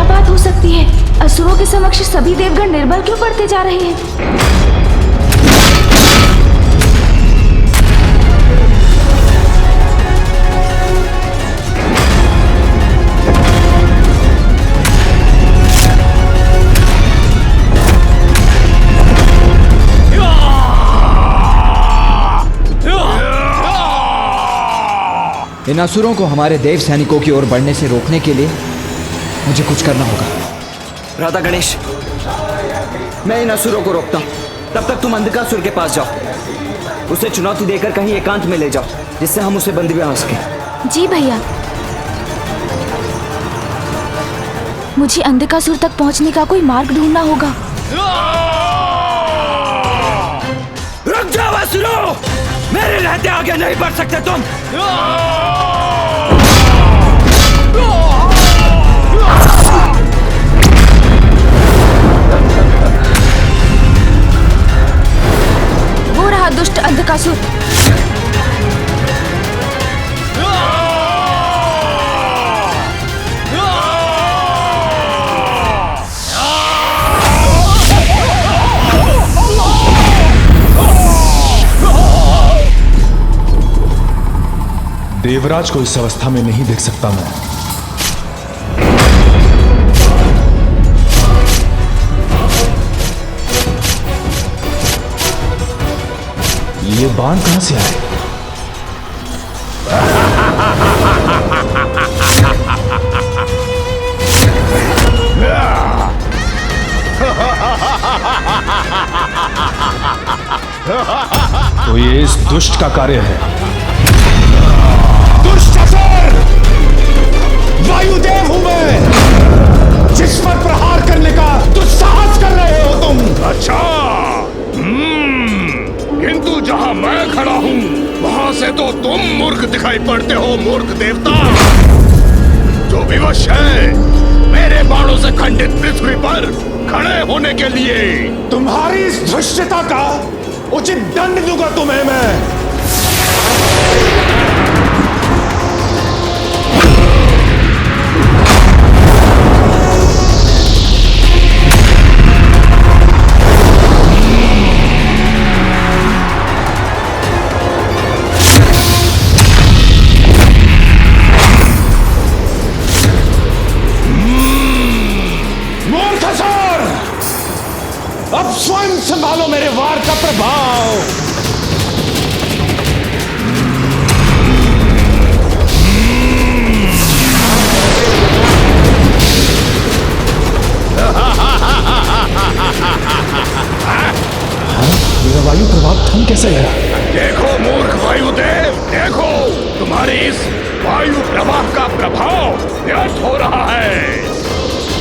बात हो सकती है? असुरों के समक्ष सभी देवगण निर्बल क्यों पड़ते जा रहे हैं? इन असुरों को हमारे देव सैनिकों की ओर बढ़ने से रोकने के लिए मुझे कुछ करना होगा। राधा गणेश, मैं इन असुरों को रोकता हूँ। तब तक तुम अंधकासुर के पास जाओ, उसे चुनौती देकर कहीं एकांत में ले जाओ, जिससे हम उसे बंदी बना सकें। जी भैया। मुझे अंधकासुर तक पहुंचने का कोई मार्ग ढूंढना होगा। रुक जाओ असुरों! मेरे रहते आगे नहीं बढ़ सकते तुम। वो रहा दुष्ट अंधकासुर। देवराज को इस अवस्था में नहीं देख सकता मैं। ये बाण कहां से आए? तो ये इस दुष्ट का कार्य है। वायुदेव हूं मैं, जिस पर प्रहार करने का दुस्साहस कर रहे हो तुम। अच्छा, किंतु जहां मैं खड़ा हूं वहां से तो तुम मूर्ख दिखाई पड़ते हो, मूर्ख देवता, जो विवश है मेरे बाणों से खंडित पृथ्वी पर खड़े होने के लिए। तुम्हारी इस धृष्टता का उचित दंड दूंगा तुम्हें मैं। अब स्वयं संभालो मेरे वार का प्रभाव। मेरा वायु प्रभाव थम कैसे गया? देखो मूर्ख वायुदेव, देखो तुम्हारे इस वायु प्रवाह का प्रभाव व्यर्थ हो रहा है।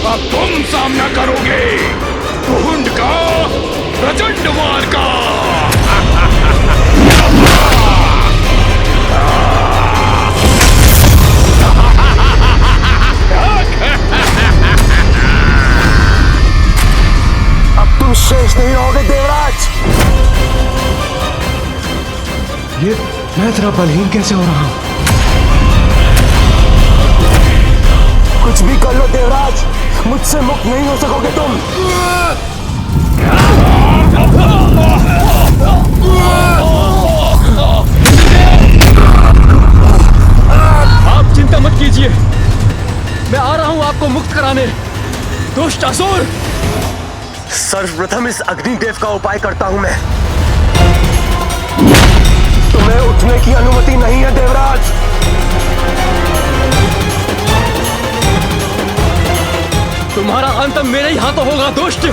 अब तुम सामना करोगे कुहुंड का, प्रचंड वार का। अब तुम शेष नहीं रहोगे देवराज। ये मैं तेरा बलहीन कैसे हो रहा हूं? कुछ भी कर लो देवराज, मुझसे मुक्त नहीं हो सकोगे तुम। आप चिंता मत कीजिए, मैं आ रहा हूं आपको मुक्त कराने। दुष्ट असुर! सर्वप्रथम इस अग्निदेव का उपाय करता हूं मैं। तुम्हें उठने की अनुमति नहीं है देवराज। तुम्हारा अंत मेरे ही हाथों होगा दुष्ट।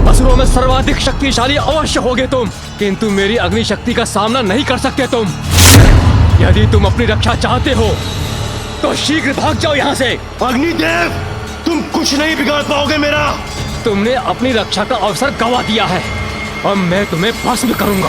असुरों में सर्वाधिक शक्तिशाली अवश्य होगे तुम, किंतु मेरी अग्नि शक्ति का सामना नहीं कर सकते तुम। यदि तुम अपनी रक्षा चाहते हो तो शीघ्र भाग जाओ यहाँ से। अग्निदेव, तुम कुछ नहीं बिगाड़ पाओगे मेरा। तुमने अपनी रक्षा का अवसर गंवा दिया है, अब मैं तुम्हें भस्म करूंगा।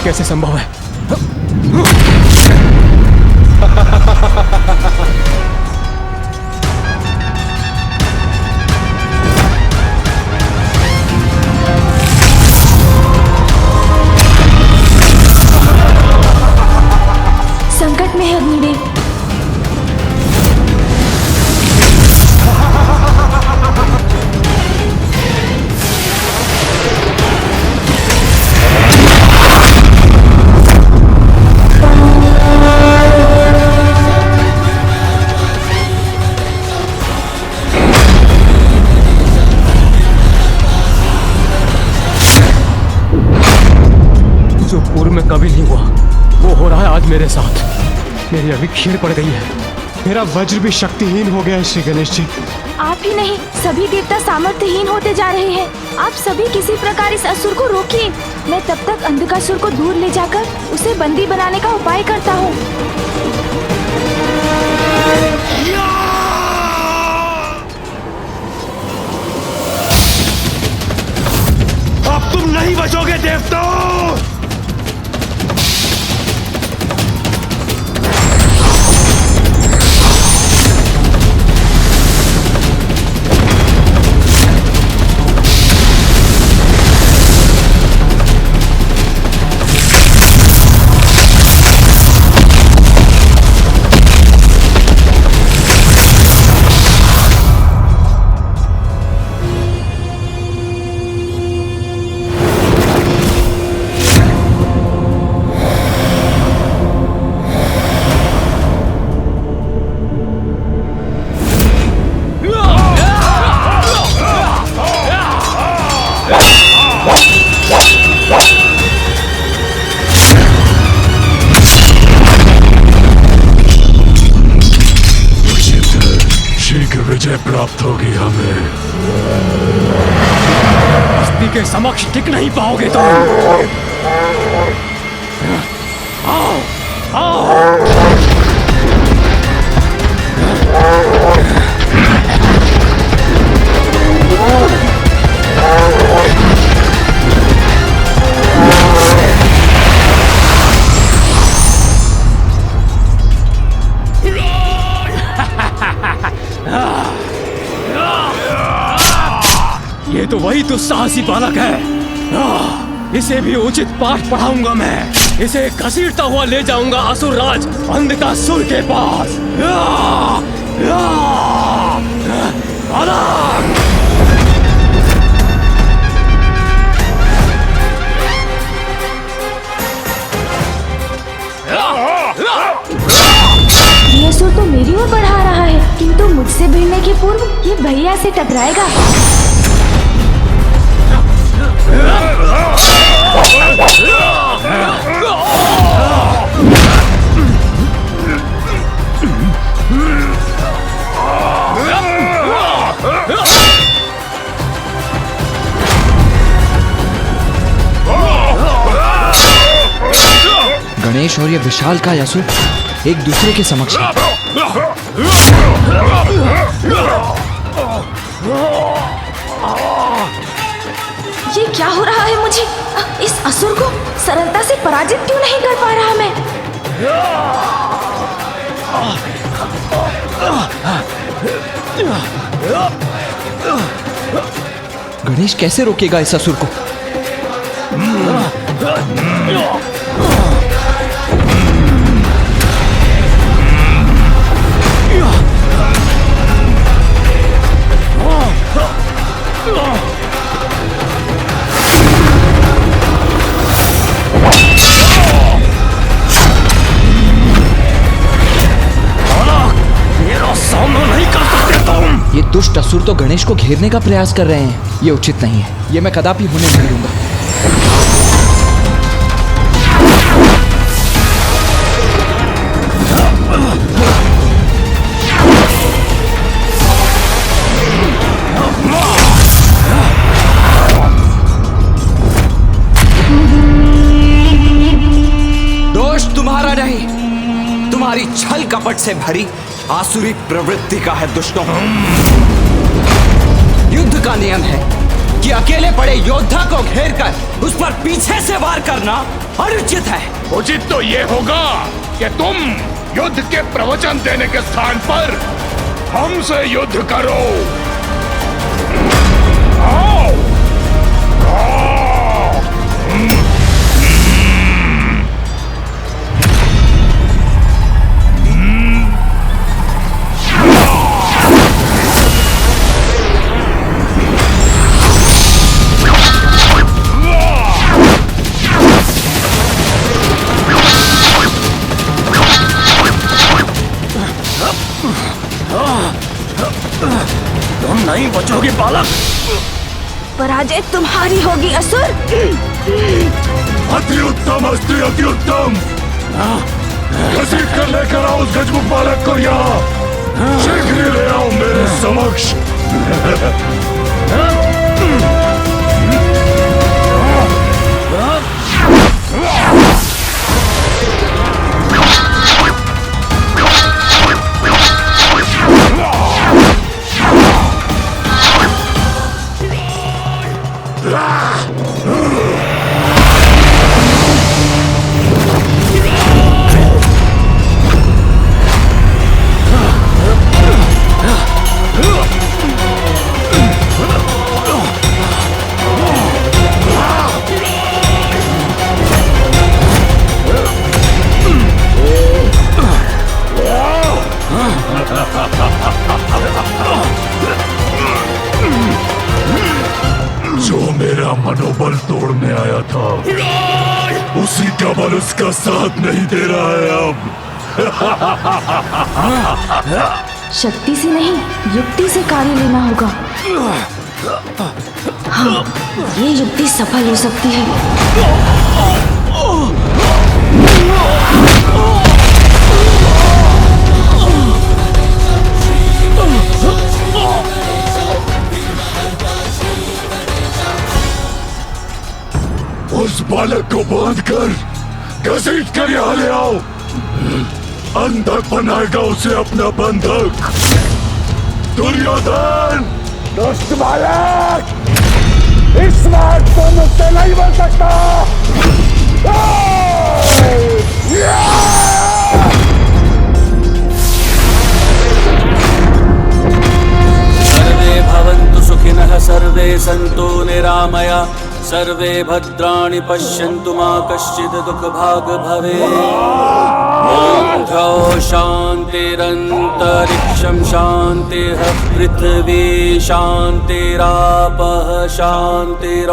कैसे संभव है? संकट में है अग्निदेव। जो पूर्व में कभी नहीं हुआ वो हो रहा है आज मेरे साथ। मेरी अभी खीर पड़ गई है। मेरा वज्र भी शक्तिहीन हो गया है श्री गणेश जी। आप ही नहीं, सभी देवता सामर्थ्यहीन होते जा रहे हैं। आप सभी किसी प्रकार इस असुर को रोकिए। मैं तब तक अंधकासुर को दूर ले जाकर उसे बंदी बनाने का उपाय करता हूँ। अब तुम नहीं बचोगे देवताओं। विजय प्राप्त होगी हमें। हस्ती के समक्ष टिक नहीं पाओगे तुम। आओ, आओ। ये तो वही दुस्साहसी बालक है। इसे भी उचित पाठ पढ़ाऊंगा मैं। इसे घसीटता हुआ ले जाऊंगा असुरराज अंधकासुर के पास। ये असुर तो मेरी ओर बढ़ा रहा है, किंतु मुझसे भिड़ने के पूर्व ये भैया से टकराएगा। गणेश और ये विशाल का असुर एक दूसरे के समक्ष है। ये क्या हो रहा है मुझे? इस असुर को सरलता से पराजित क्यों नहीं कर पा रहा मैं? गणेश कैसे रोकेगा इस असुर को? ये दुष्ट असुर तो गणेश को घेरने का प्रयास कर रहे हैं। ये उचित नहीं है। ये मैं कदापि होने नहीं दूंगा। दोष तुम्हारा नहीं, तुम्हारी छल कपट से भरी आसुरी प्रवृत्ति का है दुष्टों। युद्ध का नियम है कि अकेले पड़े योद्धा को घेरकर उस पर पीछे से वार करना अनुचित है। उचित तो ये होगा कि तुम युद्ध के प्रवचन देने के स्थान पर हमसे युद्ध करो। आओ। तुम नहीं बचोगे बालक। पराजय तुम्हारी होगी असुर। अति उत्तम अस्ति अति उत्तम। घसीट कर लेकर आओ उस गजमुख बालक को यहाँ। शीघ्र ही ले आओ मेरे समक्ष। जो मेरा मनोबल तोड़ने आया था उसी का बल उसका साथ नहीं दे रहा है अब। शक्ति से नहीं, युक्ति से कार्य लेना होगा। हाँ, ये युक्ति सफल हो सकती है। उस बालक को बांध कर घसीट कर यहाँ ले आओ। अंधक बनाएगा उसे अपना बंधक। दुर्योधन! दुष्ट बालक, इस बार तो मुझसे नहीं बन सकता। सर्वे भवन्तु सुखिनः सर्वे सन्तु निरामया सर्वे भद्राणि पश्यन्तु मा कश्चित् दुःखभाग् भवेत्। ॐ द्यौ शान्तिरन्तरिक्षं शान्तिः पृथिवी शान्तिरापः शान्तिरोषधयः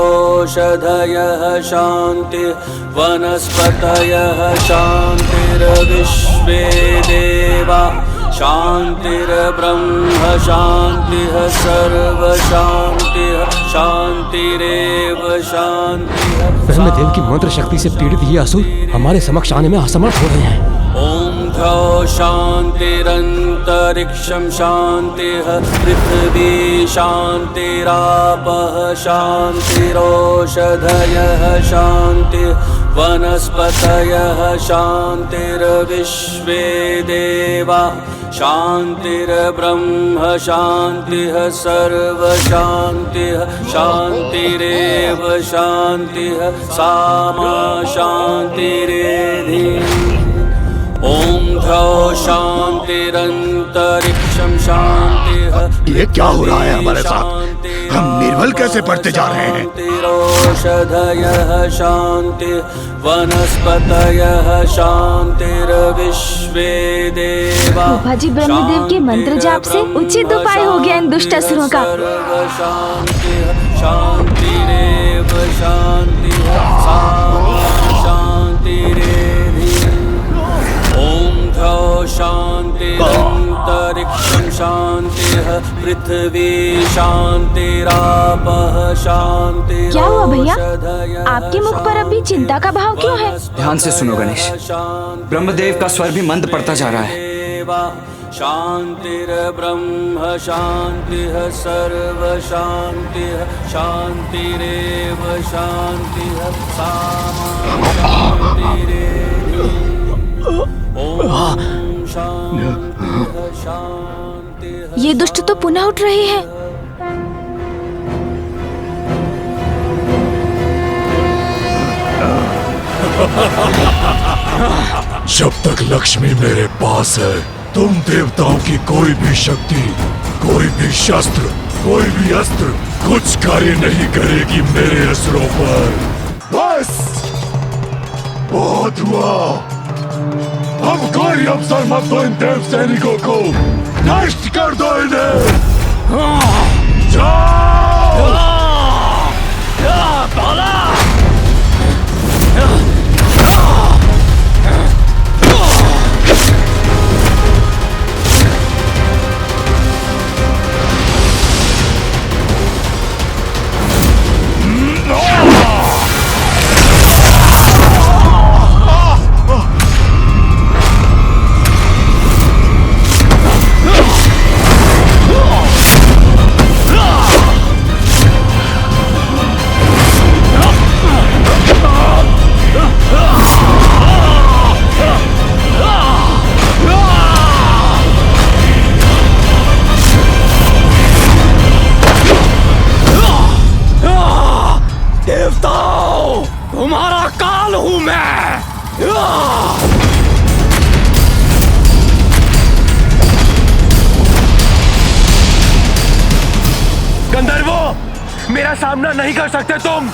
शान्तिः वनस्पतयः शान्तिर्विश्वे देवा शान्तिर्ब्रह्म शान्तिः सर्वशान्तिः शान्तिरेव शान्तिः। ब्रह्मदेव की मंत्र शक्ति से पीड़ित ये असुर हमारे समक्ष आने में असमर्थ हो रहे हैं। ॐ द्यौ शान्तिरन्तरिक्षं शान्तिः पृथिवी शान्तिरापः शान्तिरोषधयः शान्तिः वनस्पतयः शान्तिर्विश्वे देवा शान्तिर्ब्रह्म शान्तिः सर्वशान्तिः शान्तिरेव शान्तिः सामा शान्तिरेधि। ॐ द्यौ शान्तिरन्तरिक्षं शान्तिः। ये क्या हो रहा है हमारे साथ? हम निर्बल कैसे पड़ते जा रहे हैं? शान्तिरोषधयः शान्तिः वनस्पतयः शान्तिर्विश्वे देवा। जी ब्रह्मदेव के मंत्र जाप से उचित उपाय हो गया इन दुष्ट असुरों का। शान्तिः शान्तिरेव शान्तिः सामा शान्तिरेधि। ॐ द्यौ शान्तिरन्तरिक्षं शान्तिः पृथिवी शान्तिरापः शान्तिः। क्या हुआ भैया? आपके मुख पर अभी चिंता का भाव क्यों है? ध्यान से सुनो गणेश, ब्रह्मदेव का स्वर भी मंद पड़ता जा रहा है। शान्तिर्ब्रह्म शान्तिः सर्व शान्तिः शान्तिरेव शान्तिः सामा शान्तिरेधि। ओम शान्तिः शान्तिः। ये दुष्ट तो पुनः उठ रहे हैं। जब तक लक्ष्मी मेरे पास है, तुम देवताओं की कोई भी शक्ति, कोई भी शस्त्र, कोई भी अस्त्र कुछ कार्य नहीं करेगी मेरे असुरों पर। बस बहुत हुआ। अब कोई अवसर मत दो इन देव सैनिकों को, नष्ट कर दो इन्हें। जाओ। देवताओं, तुम्हारा काल हूं मैं। गंधर्वों, मेरा सामना नहीं कर सकते तुम।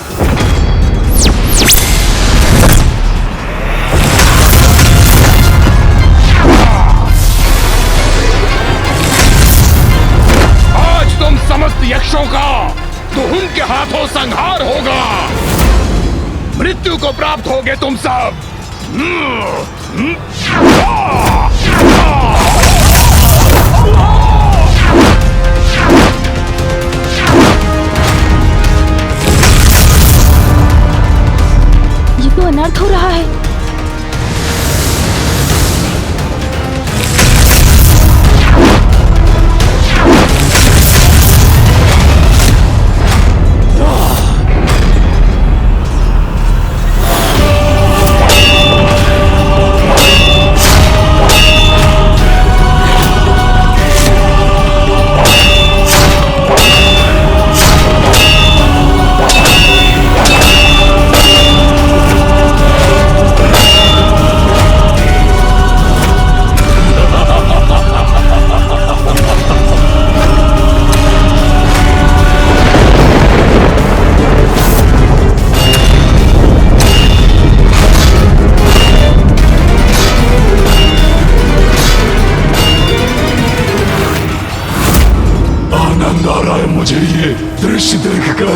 आज तुम समस्त यक्षों का तो उनके हाथों संहार होगा। मृत्यु को प्राप्त होगे तुम सब। ये तो अनर्थ हो रहा है। मुझे ये दृश्य देखकर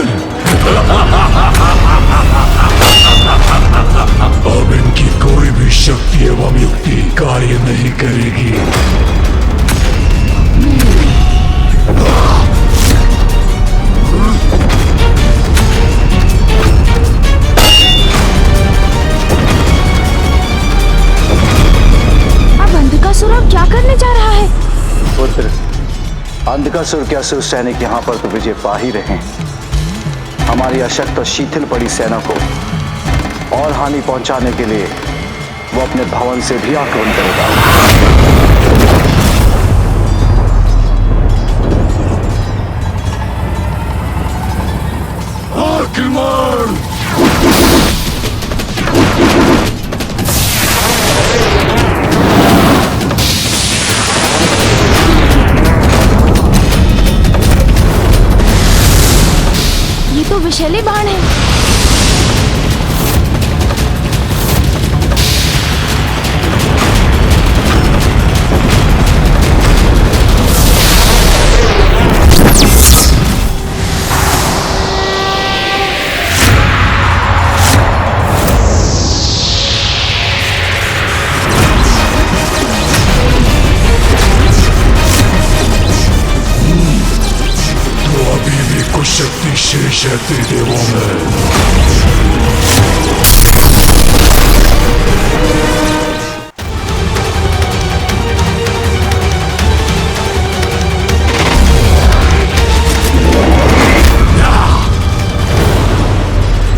अब इनकी कोई भी शक्ति एवं युक्ति कार्य नहीं करेगी। अब अंधकासुर अब क्या करने जा रहा है? पुत्र, अंधकासुर के असुर सैनिक यहाँ पर तो विजय पा ही रहे हैं। हमारी अशक्त और शिथिल पड़ी सेना को और हानि पहुंचाने के लिए वो अपने भवन से भी आक्रमण करेगा। आक्रमण! ये तो विषैले बाण है। शक्ति शेष है तेरे देवों में।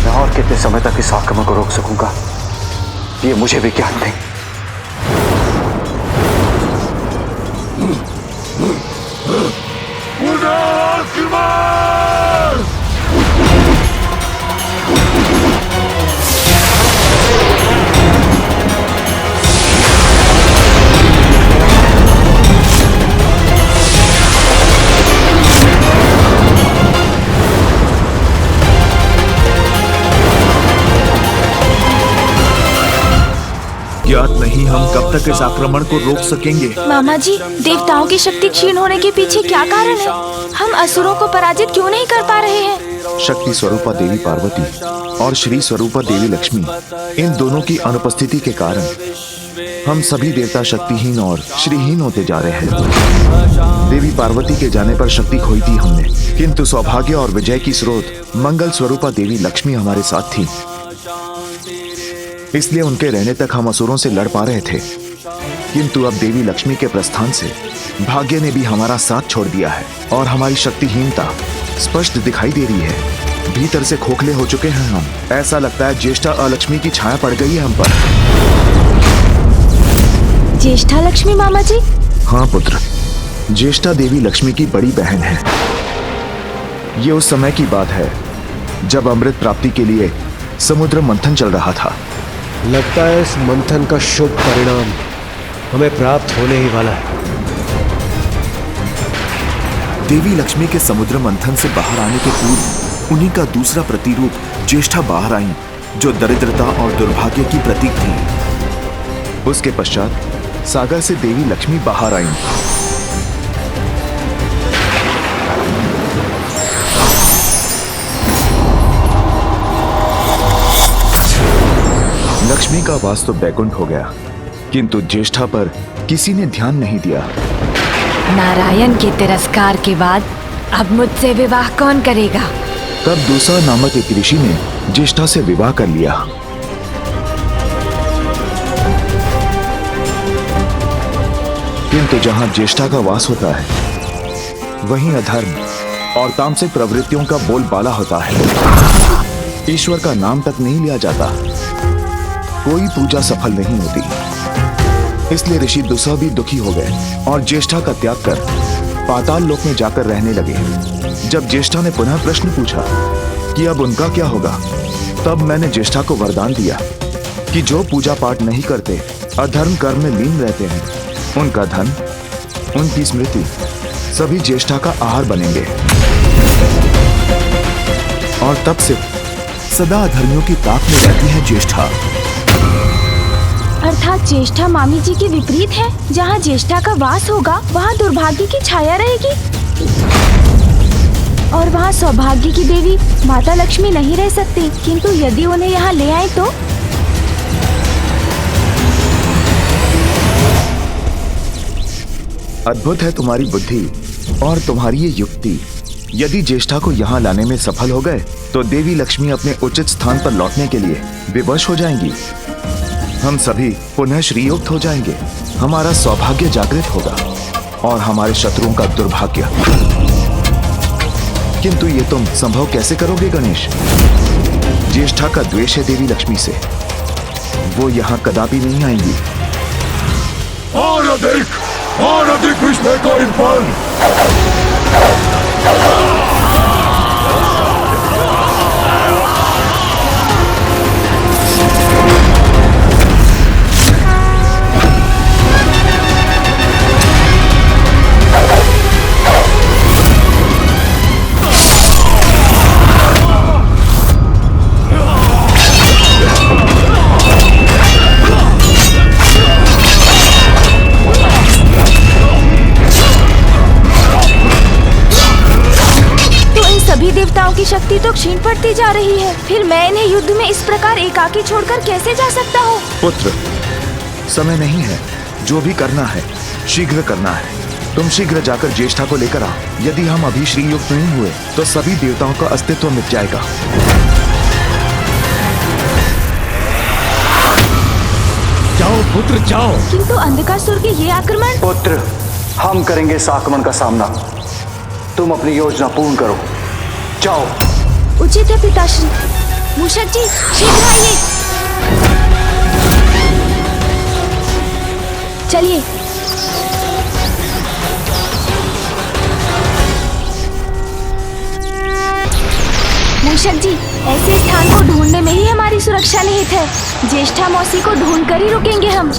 मैं और कितने समय तक इस आक्रमण को रोक सकूंगा, ये मुझे भी ज्ञात नहीं। ज्ञात नहीं हम कब तक इस आक्रमण को रोक सकेंगे। मामा जी, देवताओं की शक्ति क्षीण होने के पीछे क्या कारण है? हम असुरों को पराजित क्यों नहीं कर पा रहे हैं? शक्ति स्वरूपा देवी पार्वती और श्री स्वरूपा देवी लक्ष्मी, इन दोनों की अनुपस्थिति के कारण हम सभी देवता शक्तिहीन और श्रीहीन होते जा रहे हैं। देवी पार्वती के जाने पर शक्ति खोई थी हमने, किंतु सौभाग्य और विजय की स्रोत मंगल स्वरूपा देवी लक्ष्मी हमारे साथ थी, इसलिए उनके रहने तक हम असुरों से लड़ पा रहे थे। किंतु अब देवी लक्ष्मी के प्रस्थान से भाग्य ने भी हमारा साथ छोड़ दिया है और हमारी शक्तिहीनता स्पष्ट दिखाई दे रही है। भीतर से खोखले हो चुके हैं हम। ऐसा लगता है ज्येष्ठा अलक्ष्मी की छाया पड़ गई है हम पर। ज्येष्ठा लक्ष्मी मामा जी? हाँ पुत्र, ज्येष्ठा देवी लक्ष्मी की बड़ी बहन है। ये उस समय की बात है जब अमृत प्राप्ति के लिए समुद्र मंथन चल रहा था। लगता है इस मंथन का शुभ परिणाम हमें प्राप्त होने ही वाला है। देवी लक्ष्मी के समुद्र मंथन से बाहर आने के पूर्व उन्हीं का दूसरा प्रतिरूप ज्येष्ठा बाहर आई, जो दरिद्रता और दुर्भाग्य की प्रतीक थी। उसके पश्चात सागर से देवी लक्ष्मी बाहर आई। लक्ष्मी का वास तो बैकुंठ हो गया, किंतु ज्येष्ठा पर किसी ने ध्यान नहीं दिया। नारायण के तिरस्कार के बाद अब मुझसे विवाह कौन करेगा? तब दूसरा नामक एक ऋषि ने ज्येष्ठा से विवाह कर लिया। किंतु जहां ज्येष्ठा का वास होता है, वहीं अधर्म और तामसिक प्रवृत्तियों का बोलबाला होता है। ईश्वर का नाम तक नहीं लिया जाता, कोई पूजा सफल नहीं होती। इसलिए ऋषि दुस्सह भी दुखी हो गए और ज्येष्ठा का त्याग कर पाताल लोक में जाकर रहने लगे। जब ज्येष्ठा ने पुनः प्रश्न पूछा कि अब उनका क्या होगा, तब मैंने ज्येष्ठा को वरदान दिया कि जो पूजा पाठ नहीं करते, अधर्म कर्म में लीन रहते हैं, उनका धन, उनकी स्मृति सभी ज्येष्ठा का आहार बनेंगे। और तब से सदा अधर्मियों की ताक में रहती है ज्येष्ठा। अर्थात ज्येष्ठा मामी जी के विपरीत है। जहाँ ज्येष्ठा का वास होगा, वहाँ दुर्भाग्य की छाया रहेगी और वहाँ सौभाग्य की देवी माता लक्ष्मी नहीं रह सकती। किंतु यदि उन्हें यहाँ ले आए तो? अद्भुत है तुम्हारी बुद्धि और तुम्हारी ये युक्ति। यदि ज्येष्ठा को यहाँ लाने में सफल हो गए, तो देवी लक्ष्मी अपने उचित स्थान पर लौटने के लिए विवश हो जाएंगी। हम सभी पुनः श्रीयुक्त हो जाएंगे, हमारा सौभाग्य जागृत होगा और हमारे शत्रुओं का दुर्भाग्य। किंतु ये तुम संभव कैसे करोगे गणेश? ज्येष्ठा का द्वेष है देवी लक्ष्मी से, वो यहाँ कदापि नहीं आएंगी। और अधिक विस्मय का इरफान। देवताओं की शक्ति तो क्षीण पड़ती जा रही है, फिर मैं इन्हें युद्ध में इस प्रकार एकाकी छोड़कर कैसे जा सकता हूँ? पुत्र, समय नहीं है, जो भी करना है शीघ्र करना है। तुम शीघ्र जाकर ज्येष्ठा को लेकर आओ। यदि हम अभी श्रीयुक्त नहीं हुए, तो सभी देवताओं का अस्तित्व मिट जाएगा। जाओ पुत्र जाओ। किंतु अंधकासुर के ये आक्रमण? पुत्र, हम करेंगे इस आक्रमण का सामना। तुम अपनी योजना पूर्ण करो, जाओ। उचित है पिताश्री। मूषक जी, शीघ्र आइए। चलिए। मूषक जी, ऐसे स्थान को ढूंढने में ही हमारी सुरक्षा निहित है। ज्येष्ठा मौसी को ढूंढ कर ही रुकेंगे हम।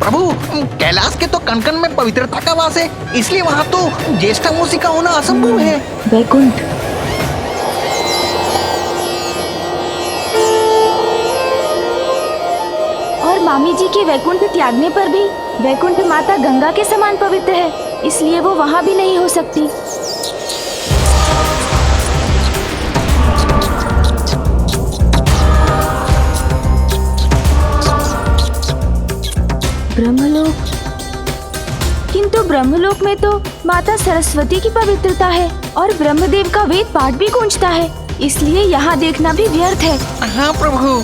प्रभु, कैलाश के तो कण-कण में पवित्रता का वास है, इसलिए वहाँ तो ज्येष्ठा मौसी का होना असंभव है। बैकुंठ। मामी जी के वैकुंठ त्यागने पर भी वैकुंठ माता गंगा के समान पवित्र है, इसलिए वो वहाँ भी नहीं हो सकती। ब्रह्मलोक, किंतु ब्रह्मलोक में तो माता सरस्वती की पवित्रता है और ब्रह्मदेव का वेद पाठ भी गूंजता है, इसलिए यहाँ देखना भी व्यर्थ है। हाँ प्रभु।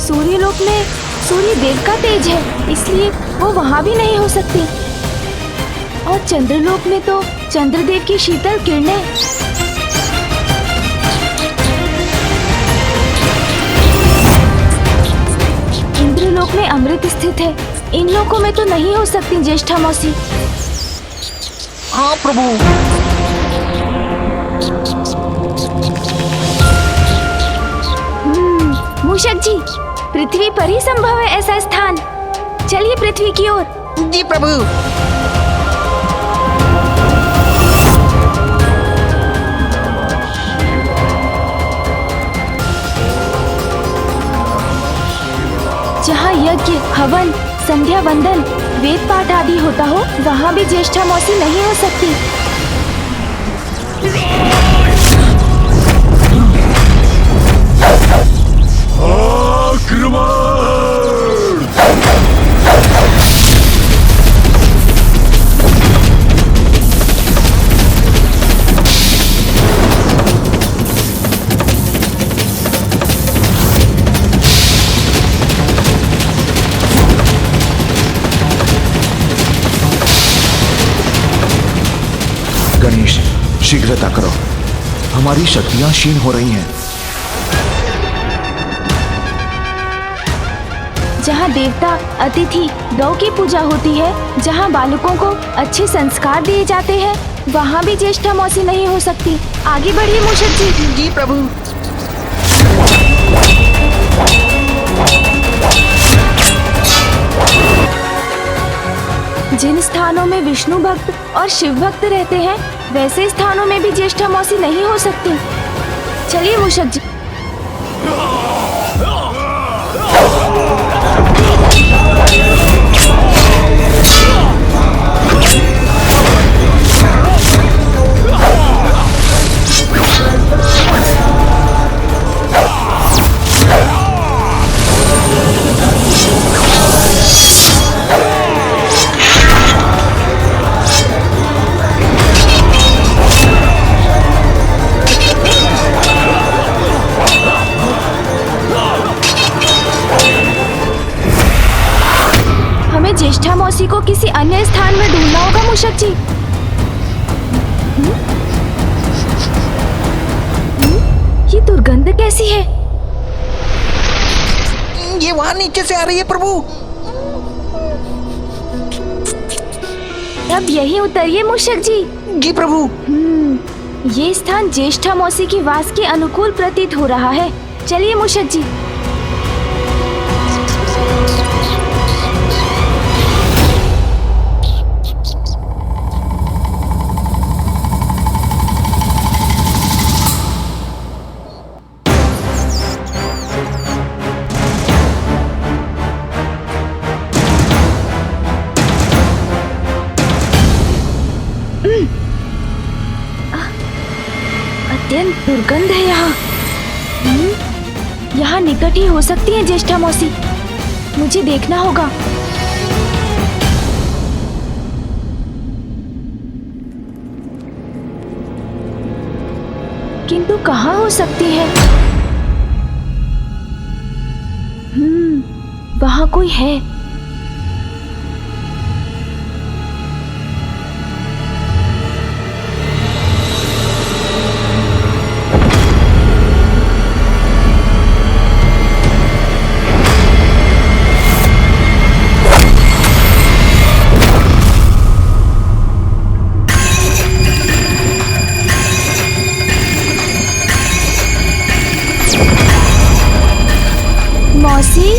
सूर्यलोक में सूर्य देव का तेज है, इसलिए वो वहाँ भी नहीं हो सकती। और चंद्रलोक में तो चंद्रदेव की शीतल किरणें। इंद्रलोक में अमृत स्थित है, इन लोकों में तो नहीं हो सकती ज्येष्ठा मौसी। हाँ प्रभु। मूषक जी, पृथ्वी पर ही संभव है ऐसा स्थान। चलिए पृथ्वी की ओर। जी प्रभु। जहाँ यज्ञ, हवन, संध्या वंदन, वेद पाठ आदि होता हो, वहाँ भी ज्येष्ठा मौसी नहीं हो सकती। गणेश, शीघ्रता करो, हमारी शक्तियां क्षीण हो रही हैं। जहाँ देवता, अतिथि, गौ की पूजा होती है, जहाँ बालकों को अच्छे संस्कार दिए जाते हैं, वहाँ भी ज्येष्ठा मौसी नहीं हो सकती। आगे बढ़िए मूषक जी। जी प्रभु। जिन स्थानों में विष्णु भक्त और शिव भक्त रहते हैं, वैसे स्थानों में भी ज्येष्ठा मौसी नहीं हो सकती। चलिए मूषक जी। ज्येष्ठा मौसी को किसी अन्य स्थान में ढूंढना होगा मूषक जी। ये दुर्गंध कैसी है? ये वहाँ नीचे से आ रही है प्रभु। अब यही उतरिए मूषक जी। जी प्रभु। ये स्थान ज्येष्ठा मौसी की वास के अनुकूल प्रतीत हो रहा है। चलिए मूषक जी। अत्यंत दुर्गंध है यहाँ। यहाँ निकट ही हो सकती है ज्येष्ठा मौसी। मुझे देखना होगा। किंतु कहाँ हो सकती है? वहाँ कोई है। मौसी,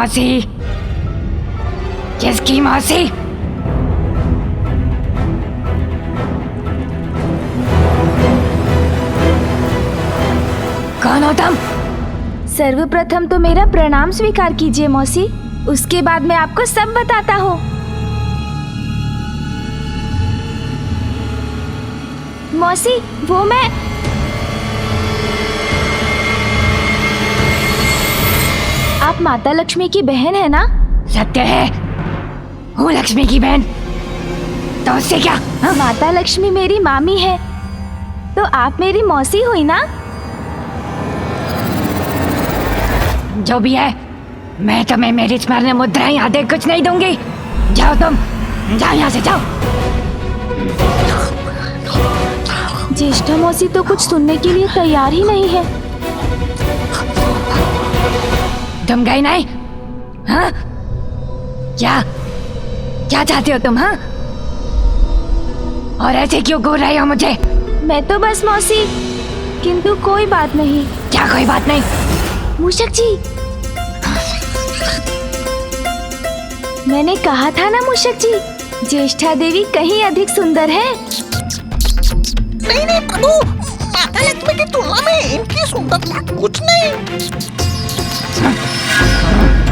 मौसी? किसकी मौसी? कौन हो तुम? सर्वप्रथम तो मेरा प्रणाम स्वीकार कीजिए मौसी, उसके बाद मैं आपको सब बताता हूँ। मौसी, वो मैं आप माता लक्ष्मी की बहन है ना? सत्य है, हूँ लक्ष्मी की बहन। तो उससे क्या? हाँ? माता लक्ष्मी मेरी मामी है, तो आप मेरी मौसी हुई ना? जो भी है, मैं तुम्हें मेरी स्मरण मुद्राएं आदि कुछ नहीं दूंगी। जाओ तुम, जाओ यहाँ से जाओ। ज्येष्ठा मौसी तो कुछ सुनने के लिए तैयार ही नहीं है। तुम गई नहीं? हाँ? क्या क्या चाहते हो तुम? हाँ? और ऐसे क्यों घूर रहे हो मुझे? मैं तो बस मौसी, किंतु कोई बात नहीं। क्या कोई बात नहीं? मूषक जी, मैंने कहा था ना मूषक जी, ज्येष्ठा देवी कहीं अधिक सुंदर है। नहीं नहीं प्रभु, माता लक्ष्मी की तुलना में इनकी सुंदरता कुछ नहीं।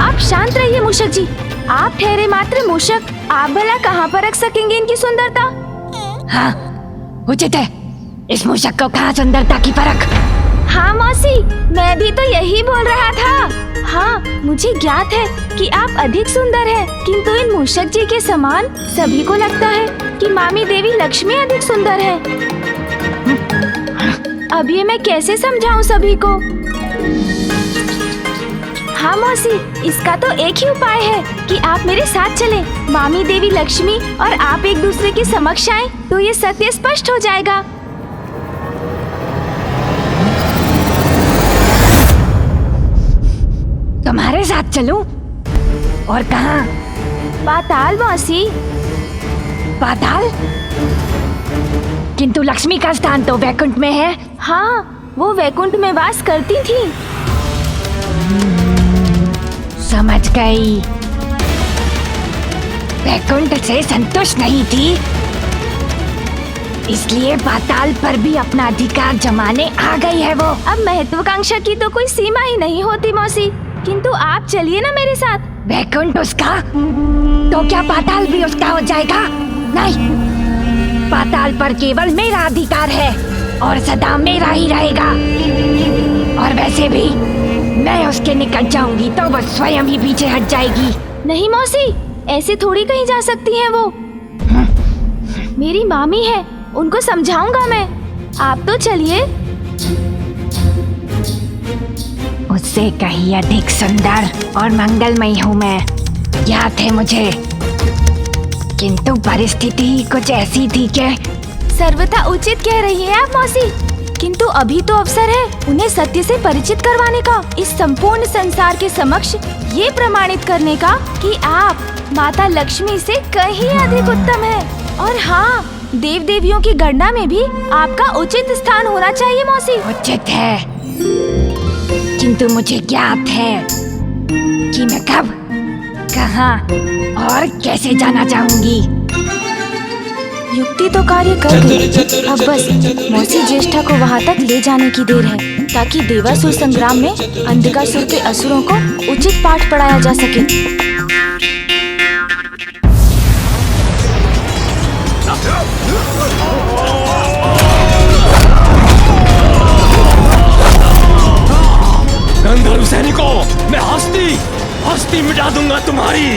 आप शांत रहिए मूषक जी, आप ठहरे मात्र मूषक, आप भला कहाँ पर रख सकेंगे इनकी सुंदरता? हाँ, उचित है। इस मूषक को कहाँ सुंदरता की परख? हाँ मौसी, मैं भी तो यही बोल रहा था। हाँ, मुझे ज्ञात है कि आप अधिक सुंदर हैं, किंतु इन मूषक जी के समान सभी को लगता है कि मामी देवी लक्ष्मी अधिक सुंदर है। अब ये मैं कैसे समझाऊं सभी को? हाँ मौसी, इसका तो एक ही उपाय है कि आप मेरे साथ चलें। मामी देवी लक्ष्मी और आप एक दूसरे के समक्ष आएं, तो ये सत्य स्पष्ट हो जाएगा। तुम्हारे साथ चलूं? और कहाँ? पाताल मौसी। पाताल? किंतु लक्ष्मी का स्थान तो वैकुंठ में है। हाँ, वो वैकुंठ में वास करती थी। समझ गई, वैकुंठ से संतुष्ट नहीं थी, इसलिए पाताल पर भी अपना अधिकार जमाने आ गई है वो। अब महत्वाकांक्षा की तो कोई सीमा ही नहीं होती मौसी, किंतु आप चलिए ना मेरे साथ। वैकुंठ उसका, तो क्या पाताल भी उसका हो जाएगा? नहीं, पाताल पर केवल मेरा अधिकार है और सदा मेरा ही रहेगा। और वैसे भी मैं उसके निकट जाऊंगी तो वो स्वयं ही पीछे हट जाएगी। नहीं मौसी, ऐसे थोड़ी कहीं जा सकती हैं वो। मेरी मामी है, उनको समझाऊंगा मैं। आप तो चलिए। उससे कहीं अधिक सुंदर और मंगलमयी हूँ मैं, याद है मुझे। किंतु परिस्थिति ही कुछ ऐसी थी कि सर्वथा उचित कह रही है आप मौसी, किंतु अभी तो अवसर है उन्हें सत्य से परिचित करवाने का, इस संपूर्ण संसार के समक्ष ये प्रमाणित करने का कि आप माता लक्ष्मी से कहीं अधिक उत्तम है। और हाँ, देव देवियों की गणना में भी आपका उचित स्थान होना चाहिए मौसी। उचित है, किंतु मुझे ज्ञात है कि मैं कब, कहाँ और कैसे जाना चाहूंगी। युक्ति तो कार्य कर गई, अब बस मौसी ज्येष्ठा को वहाँ तक ले जाने की देर है, ताकि देवासुर संग्राम में अंधकासुर के असुरों को उचित पाठ पढ़ाया जा सके। गंधर्व सैनिकों, मैं हस्ती मिटा दूंगा तुम्हारी।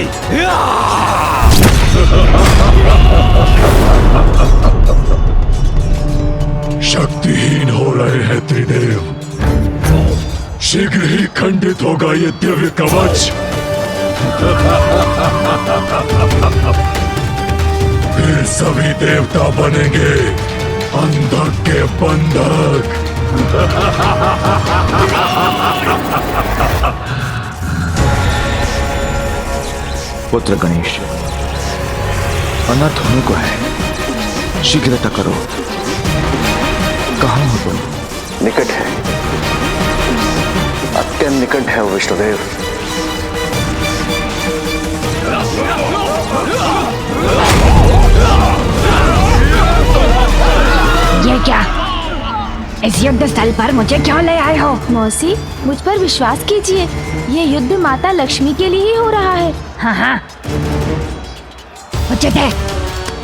शक्तिहीन हो रहे हैं त्रिदेव, शीघ्र ही खंडित होगा ये दिव्य कवच। फिर सभी देवता बनेंगे अंधक के बंधक। पुत्र गणेश, अनर्थ होने को है, शीघ्रता करो। कहाँ हो तुम? निकट है, अत्यंत निकट है वो विष्णुदेव। ये क्या? इस युद्ध स्थल पर मुझे क्यों ले आए हो? मौसी, मुझ पर विश्वास कीजिए, ये युद्ध माता लक्ष्मी के लिए ही हो रहा है। हाँ हाँ, उचित है,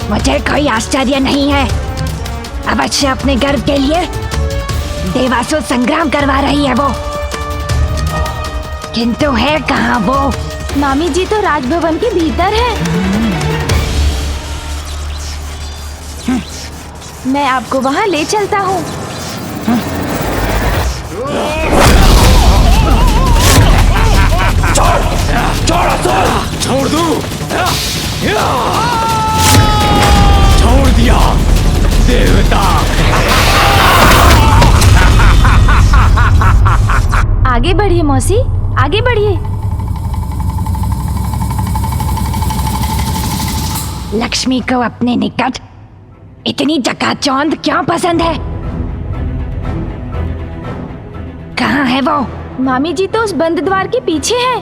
मुझे कोई आश्चर्य नहीं है। अवश्य अपने गर्व के लिए देवासुर संग्राम करवा रही है वो, किंतु है कहाँ वो? मामी जी तो राजभवन के भीतर है। मैं आपको वहाँ ले चलता हूँ। छोड़ दूं? छोड़ दिया देवता। आगे बढ़िए मौसी, आगे बढ़िए। लक्ष्मी को अपने निकट इतनी चकाचौंध क्यों पसंद है? कहाँ है वो? मामी जी तो उस बंद द्वार के पीछे है।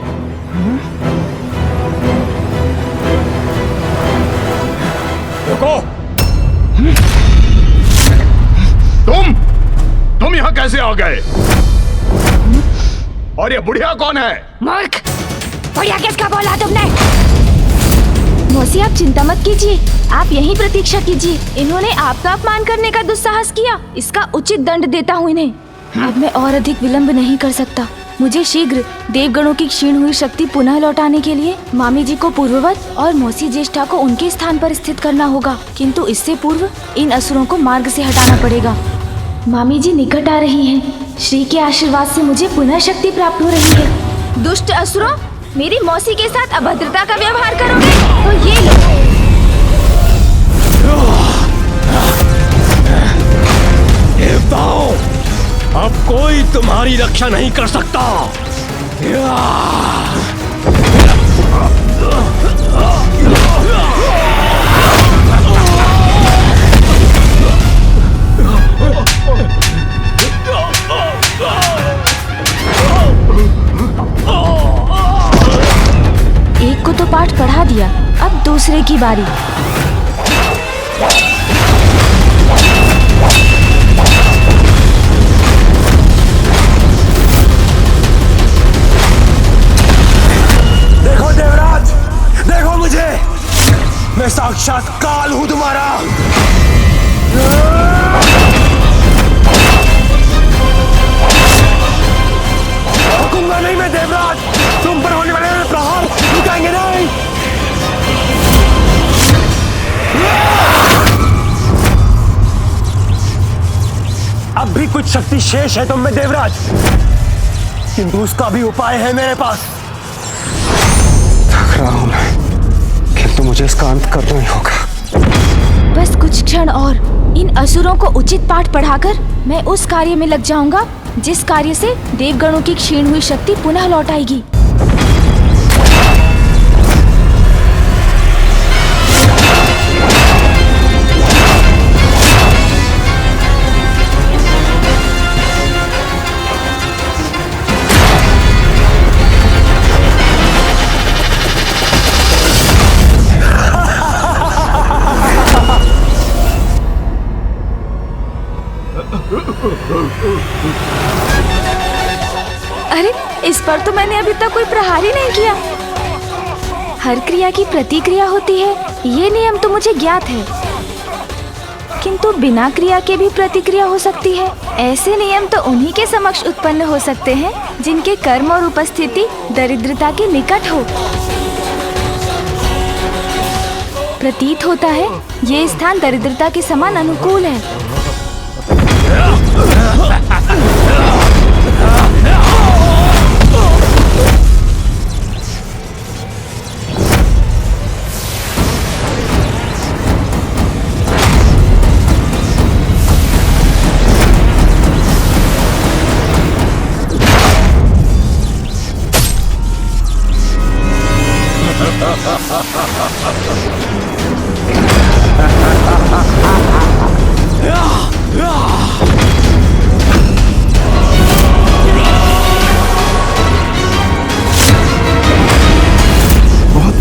रुको। तुम यहाँ कैसे आ गए? और ये बुढ़िया कौन है? मूर्ख! बुढ़िया किसका बोला तुमने? मौसी आप चिंता मत कीजिए, आप यहीं प्रतीक्षा कीजिए। इन्होंने आपका अपमान करने का दुस्साहस किया, इसका उचित दंड देता हूँ इन्हें। अब मैं और अधिक विलंब नहीं कर सकता। मुझे शीघ्र देवगणों की क्षीण हुई शक्ति पुनः लौटाने के लिए मामी जी को पूर्ववत और मौसी ज्येष्ठा को उनके स्थान पर स्थित करना होगा, किंतु इससे पूर्व इन असुरों को मार्ग से हटाना पड़ेगा। मामी जी निकट आ रही हैं। श्री के आशीर्वाद से मुझे पुनः शक्ति प्राप्त हो रही है। दुष्ट असुरों, मेरी मौसी के साथ अभद्रता का व्यवहार करोगे तो ये लो। देवताओं, अब कोई तुम्हारी रक्षा नहीं कर सकता। एक को तो पाठ पढ़ा दिया, अब दूसरे की बारी। देखो देवराज, देखो मुझे, मैं साक्षात काल हूं तुम्हारा। रुकूंगा नहीं मैं देवराज, तुम पर होने वाले प्रहार रुकेंगे नहीं। अब भी कुछ शक्ति शेष है तुम में देवराज, किंतु उसका भी उपाय है मेरे पास। थक रहा हूं मैं, किंतु मुझे इसका अंत करना ही होगा। बस कुछ क्षण और, इन असुरों को उचित पाठ पढ़ाकर मैं उस कार्य में लग जाऊंगा जिस कार्य से देवगणों की क्षीण हुई शक्ति पुनः लौट आएगी। अरे, इस पर तो मैंने अभी तक कोई प्रहार ही नहीं किया। हर क्रिया की प्रतिक्रिया होती है, ये नियम तो मुझे ज्ञात है, किंतु बिना क्रिया के भी प्रतिक्रिया हो सकती है। ऐसे नियम तो उन्हीं के समक्ष उत्पन्न हो सकते हैं जिनके कर्म और उपस्थिति दरिद्रता के निकट हो। प्रतीत होता है ये स्थान दरिद्रता के समान अनुकूल है।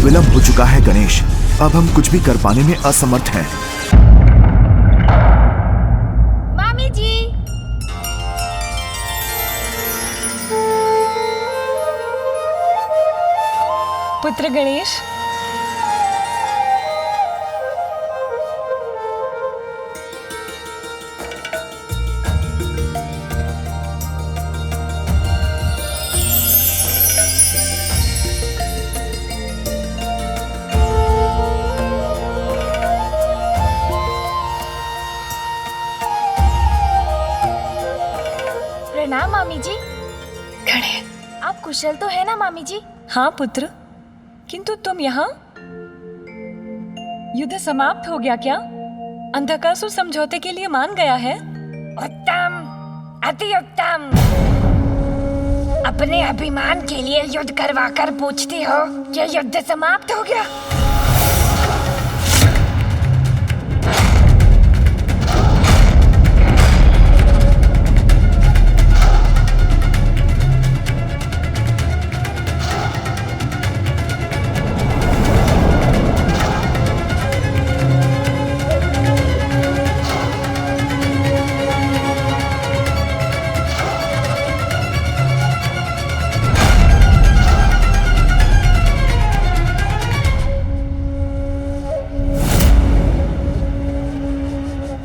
विलंब हो चुका अब हम कुछ भी कर पाने में असमर्थ हैं। मामी जी। पुत्र गणेश, प्रणाम मामी जी। गणेश, आप कुशल तो है ना मामी जी? हाँ पुत्र, किंतु तुम यहाँ? युद्ध समाप्त हो गया क्या? अंधकासुर समझौते के लिए मान गया है? उत्तम, अति उत्तम। अपने अभिमान के लिए युद्ध करवाकर पूछती हो कि युद्ध समाप्त हो गया?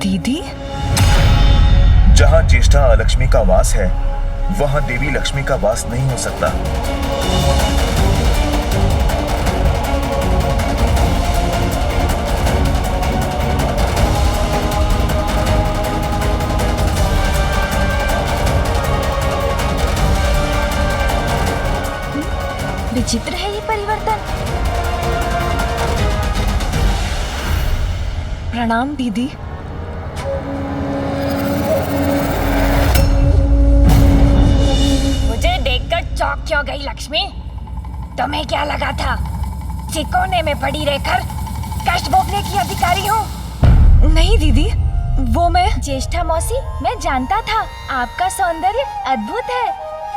दीदी, जहाँ ज्येष्ठा लक्ष्मी का वास है, वहाँ देवी लक्ष्मी का वास नहीं हो सकता। विचित्र है ये परिवर्तन। प्रणाम दीदी। मुझे देखकर चौंक क्यों गई लक्ष्मी? तुम्हें क्या लगा था चिकोने में पड़ी रहकर कष्ट भोगने की अधिकारी हो? नहीं दीदी, वो मैं। ज्येष्ठा मौसी, मैं जानता था आपका सौंदर्य अद्भुत है।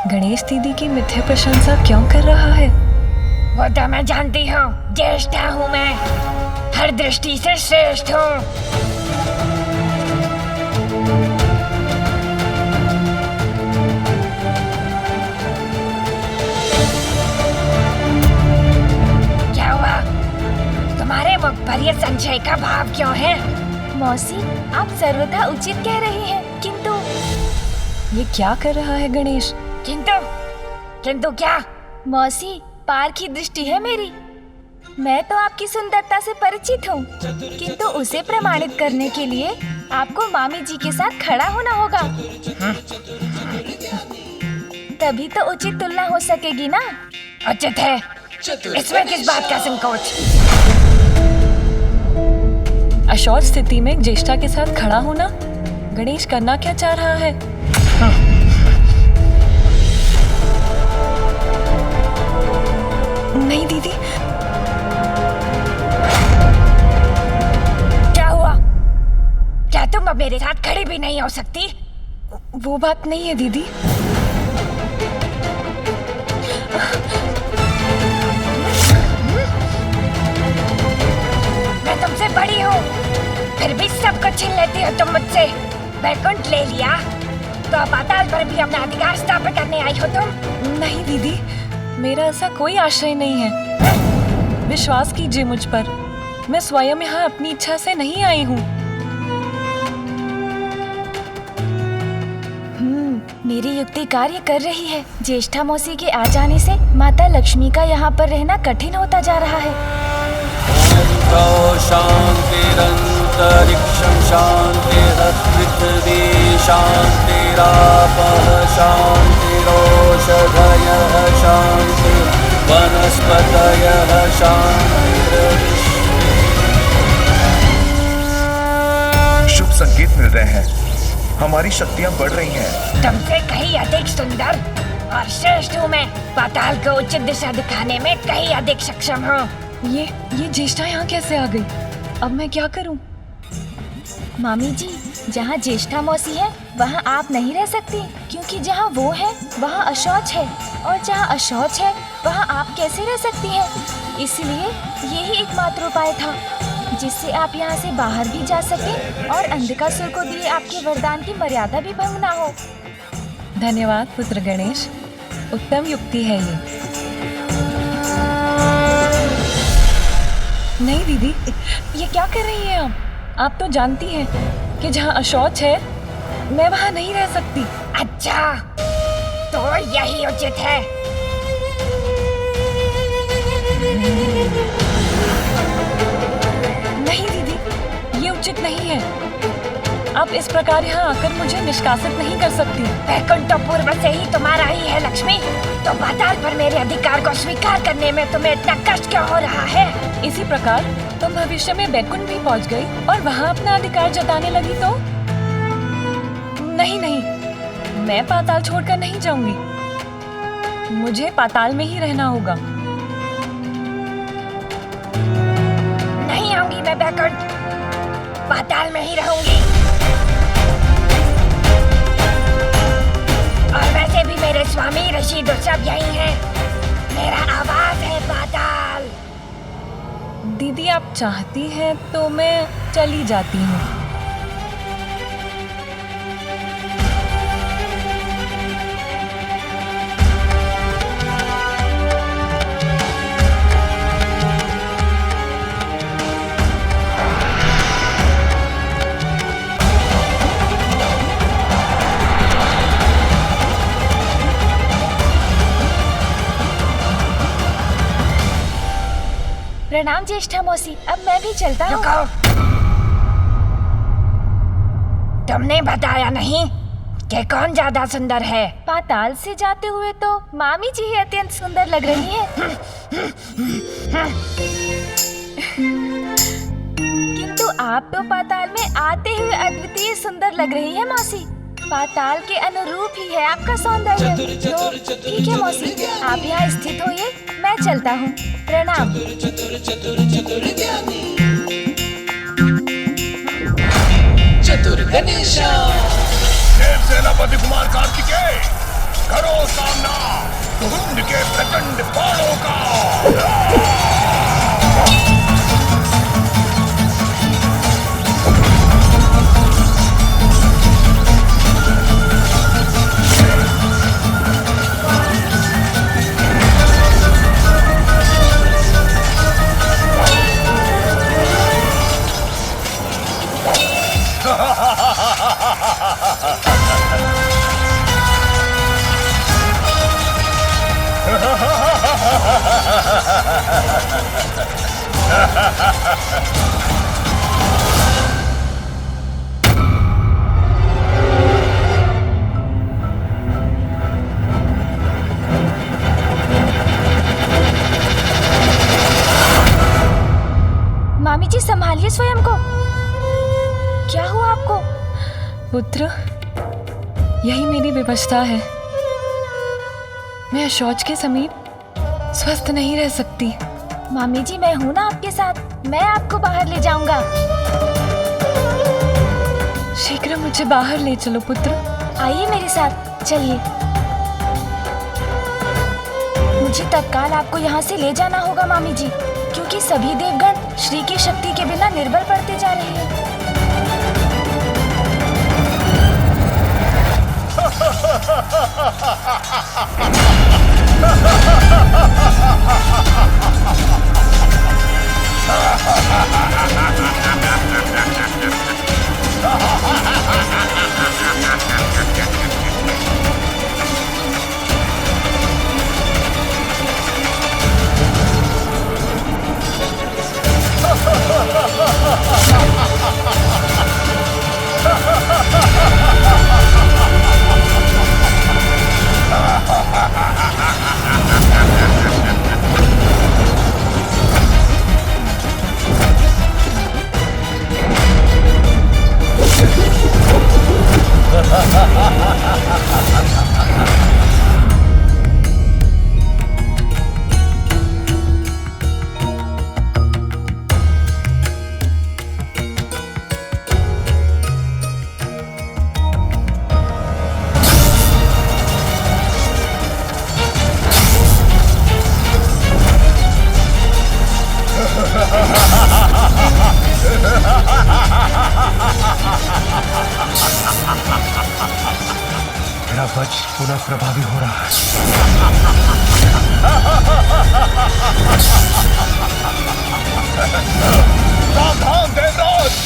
गणेश दीदी की मिथ्या प्रशंसा क्यों कर रहा है? वो तो मैं जानती हूँ, ज्येष्ठा हूँ मैं, हर दृष्टि से श्रेष्ठ हूँ। क्या हुआ? तुम्हारे मुख पर ये संशय का भाव क्यों है? मौसी, आप सर्वथा उचित कह रही हैं, किंतु ये क्या कर रहा है गणेश? किंतु क्या? मौसी, पार की दृष्टि है मेरी। मैं तो आपकी सुंदरता से परिचित हूँ, किंतु उसे प्रमाणित करने के लिए आपको मामी जी के साथ खड़ा होना होगा। तभी तो उचित तुलना हो सकेगी ना। उचित है, इसमें किस बात का संकोच? अशौच स्थिति में ज्येष्ठा के साथ खड़ा होना गणेश करना क्या चाह रहा है? नहीं दीदी। क्या हुआ? क्या तुम अब मेरे साथ खड़ी भी नहीं हो सकती? वो बात नहीं है दीदी। मैं तुमसे बड़ी हूँ, फिर भी सब कुछ छीन लेती हो तुम मुझसे। बैकुंठ ले लिया तो पाताल पर भी अपना अधिकार स्थापित करने आई हो तुम? नहीं दीदी, मेरा ऐसा कोई आशय नहीं है। विश्वास कीजिए मुझ पर, मैं स्वयं यहाँ अपनी इच्छा से नहीं आई हूँ। मेरी युक्ति कार्य कर रही है। ज्येष्ठा मौसी के आ जाने से माता लक्ष्मी का यहाँ पर रहना कठिन होता जा रहा है। शान्तिरन्तरिक्षं शान्तिः पृथिवी शान्तिरापः शान्तिरोषधयः शान्ति वनस्पतयः शान्तिर्विश्वे। शुभ संकेत मिल रहे हैं, हमारी शक्तियाँ बढ़ रही हैं। तुमसे कहीं अधिक सुंदर और श्रेष्ठ हूँ मैं। पाताल को उचित दिशा दिखाने में कहीं अधिक सक्षम हूँ। ये ज्येष्ठा यहाँ कैसे आ गई? अब मैं क्या करूं? मामी जी, जहाँ ज्येष्ठा मौसी है वहाँ आप नहीं रह सकती, क्योंकि जहाँ वो है वहाँ अशौच है, और जहाँ अशौच है वहाँ आप कैसे रह सकती हैं? इसलिए यही एकमात्र उपाय था जिससे आप यहाँ से बाहर भी जा सके और अंधकासुर को दिए आपके वरदान की मर्यादा भी भंग ना हो। धन्यवाद पुत्र गणेश, उत्तम युक्ति है ये। नहीं दीदी, ये क्या कर रही हैं आप? आप तो जानती हैं कि जहाँ अशौच है मैं वहाँ नहीं रह सकती। अच्छा, तो यही उचित है। नहीं दीदी, ये उचित नहीं है। आप इस प्रकार यहाँ आकर मुझे निष्कासित नहीं कर सकती। वैकुंठ तो पूर्व से ही तुम्हारा ही है लक्ष्मी, तो पाताल पर मेरे अधिकार को स्वीकार करने में तुम्हें इतना कष्ट क्यों हो रहा है? इसी प्रकार तुम भविष्य में वैकुंठ भी पहुँच गई और वहाँ अपना अधिकार जताने लगी तो? नहीं नहीं, मैं पाताल छोड़कर नहीं जाऊंगी। मुझे पाताल में ही रहना होगा। नहीं आऊंगी मैं वैकुंठ, पाताल में ही रहूंगी। और वैसे भी मेरे स्वामी ऋषि तो सब यही हैं। मेरा आवास है पाताल। दीदी आप चाहती हैं तो मैं चली जाती हूँ। प्रणाम ज्येष्ठा मौसी, अब मैं भी चलता हूँ। रुको, तुमने बताया नहीं कि कौन ज्यादा सुंदर है? पाताल से जाते हुए तो मामी जी ही अत्यंत सुंदर लग रही है। किंतु आप तो पाताल में आते हुए अद्वितीय सुंदर लग रही है मौसी। पाताल के अनुरूप ही है आपका सौंदर्य। तो ठीक है मौसी, आप यहाँ स्थित होइए, मैं चलता हूँ। प्रणाम। चतुर गणेशा। देव सेनापति कुमार कार्तिकेय, करो सामना तुहुंड के प्रचंड बाणों का। मामी जी संभालिए स्वयं को। क्या हुआ आपको? पुत्र, यही मेरी विवशता है। मैं शौच के समीप स्वस्थ नहीं रह सकती। मामी जी, मैं हूँ ना आपके साथ, मैं आपको बाहर ले जाऊंगा। शीघ्र मुझे बाहर ले चलो पुत्र। आइए मेरे साथ, चलिए। मुझे तत्काल आपको यहाँ से ले जाना होगा मामी जी, क्योंकि सभी देवगण श्री की शक्ति के बिना निर्बल पड़ते जा रहे हैं। कवच पुनः प्रभावी हो रहा है। सावधान देवराज!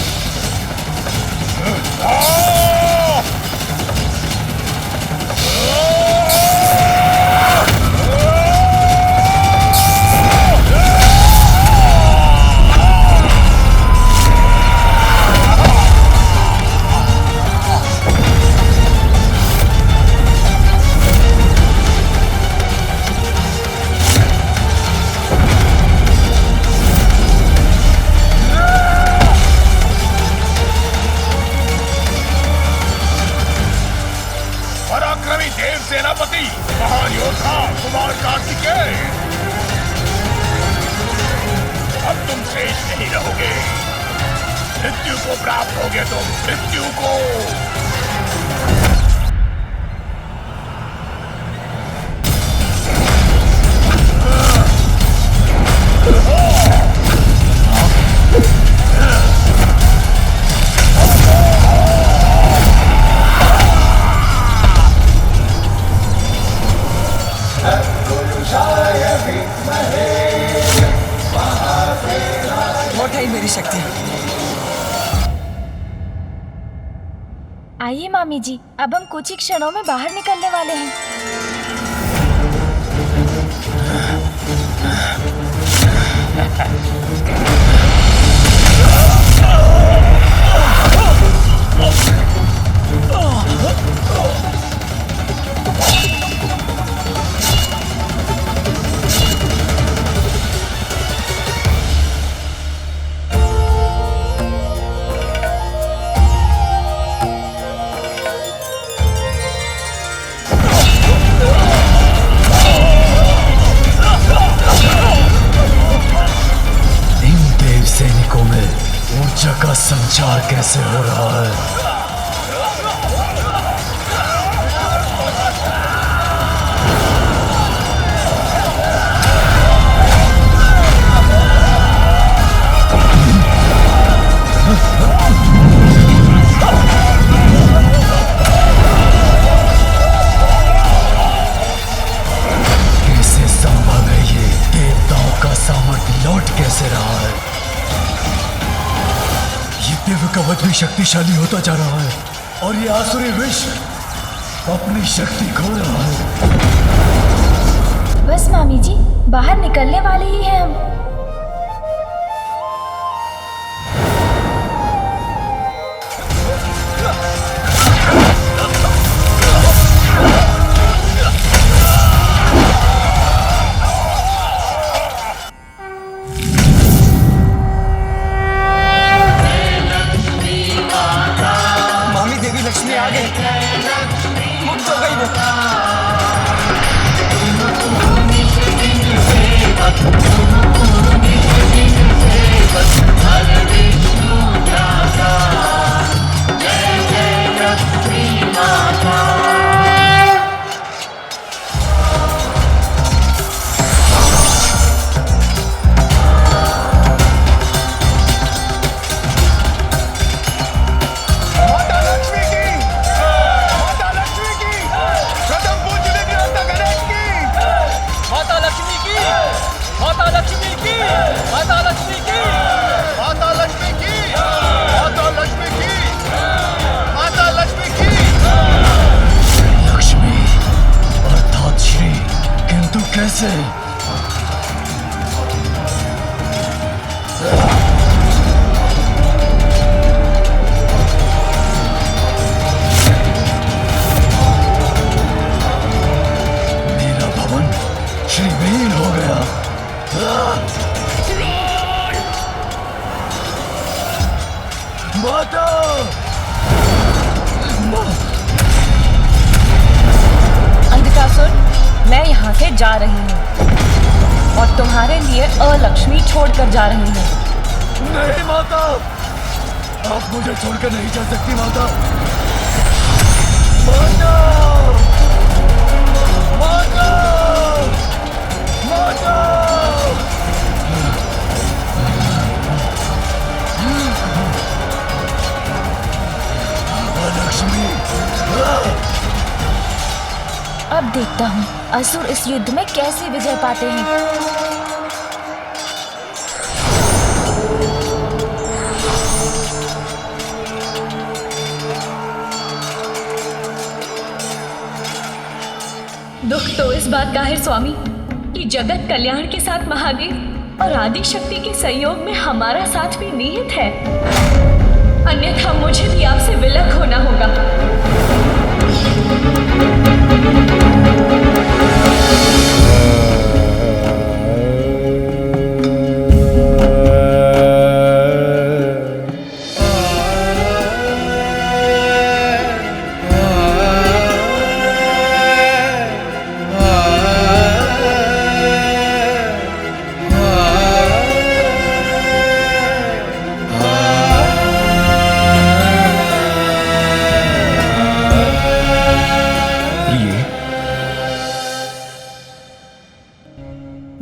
सेनापति, महान योद्धा कुमार कार्तिकेय, अब तुम शेष नहीं रहोगे। मृत्यु को प्राप्त होगे तुम, मृत्यु को। मेरी शक्ति। आइए मामी जी, अब हम कुछ ही क्षणों में बाहर निकलने वाले हैं। ऊर्जा का संचार कैसे हो रहा है? कैसे संभव है ये? देवताओं का सामर्थ्य लौट कैसे रहा है? दिव्य कवच भी शक्तिशाली होता जा रहा है और ये आसुरी विश्व अपनी शक्ति खो रहा है। बस मामी जी, बाहर निकलने वाले ही हैं हम। लक्ष्मी आ गई, मुक्त हो गई वो। कैसे? मेरा भवन श्रीवीर हो गया। माता! अंधकासुर, मैं यहाँ से जा रही हूँ और तुम्हारे लिए अलक्ष्मी छोड़कर जा रही हूँ। नहीं माता, आप मुझे छोड़कर नहीं जा सकती माता। माता! माता! माता! अलक्ष्मी! अब देखता हूँ असुर इस युद्ध में कैसे विजय पाते हैं। दुख तो इस बात का है स्वामी कि जगत कल्याण के साथ महादेव और आदि शक्ति के सहयोग में हमारा साथ भी निहित है, अन्यथा मुझे भी आपसे विलग होना होगा।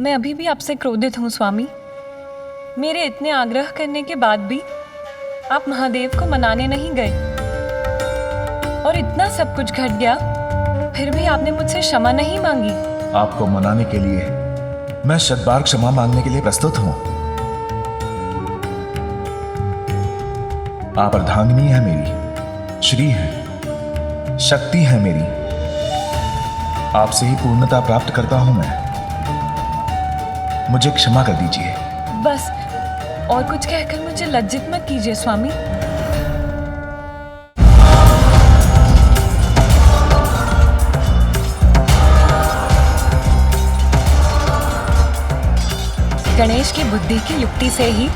मैं अभी भी आपसे क्रोधित हूँ स्वामी। मेरे इतने आग्रह करने के बाद भी आप महादेव को मनाने नहीं गए और इतना सब कुछ घट गया, फिर भी आपने मुझसे क्षमा नहीं मांगी। आपको मनाने के लिए मैं शतबार क्षमा मांगने के लिए प्रस्तुत हूं। आप अर्धांगिनी है मेरी, श्री है, शक्ति है मेरी। आपसे ही पूर्णता प्राप्त करता हूं मैं, मुझे क्षमा कर दीजिए। बस और कुछ कहकर मुझे लज्जित मत कीजिए स्वामी। गणेश की बुद्धि की युक्ति से ही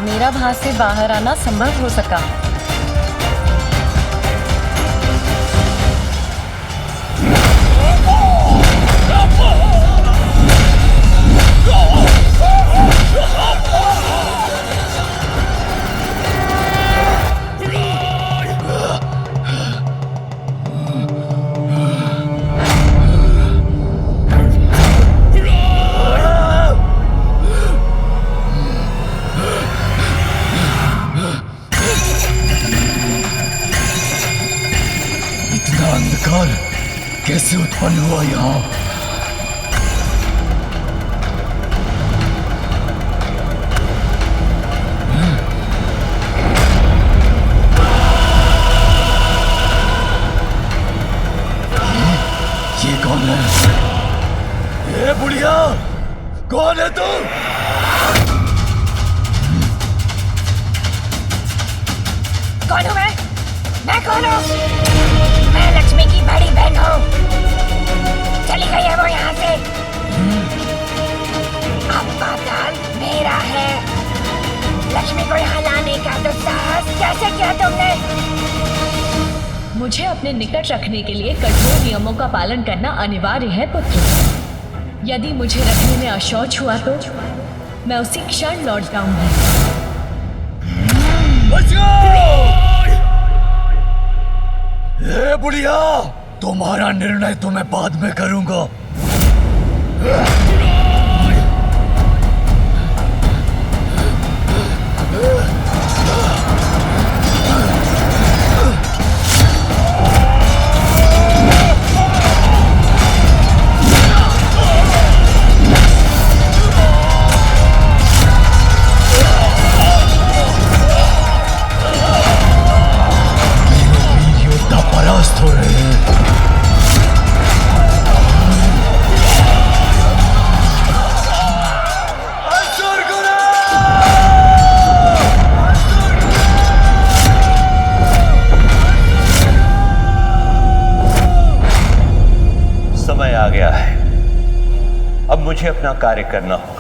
मेरा भास से बाहर आना संभव हो सका। कैसे उत्पन्न हुआ यहाँ? ये कौन है? ये बुढ़िया कौन है तू? कौन हूँ मैं कौन हूँ? मैं लक्ष्मी की बड़ी बहन हूँ। चली गई है वो यहाँ से। अब पाताल मेरा है। लक्ष्मी को यहाँ लाने का दुस्साहस कैसे किया तुमने? मुझे अपने निकट रखने के लिए कठोर नियमों का पालन करना अनिवार्य है पुत्र। यदि मुझे रखने में अशौच हुआ तो मैं उसी क्षण लौट जाऊंगी। ए बुढ़िया, तुम्हारा निर्णय तो मैं बाद में करूंगा। परास्त हो रहे हैं। समय आ गया है, अब मुझे अपना कार्य करना होगा।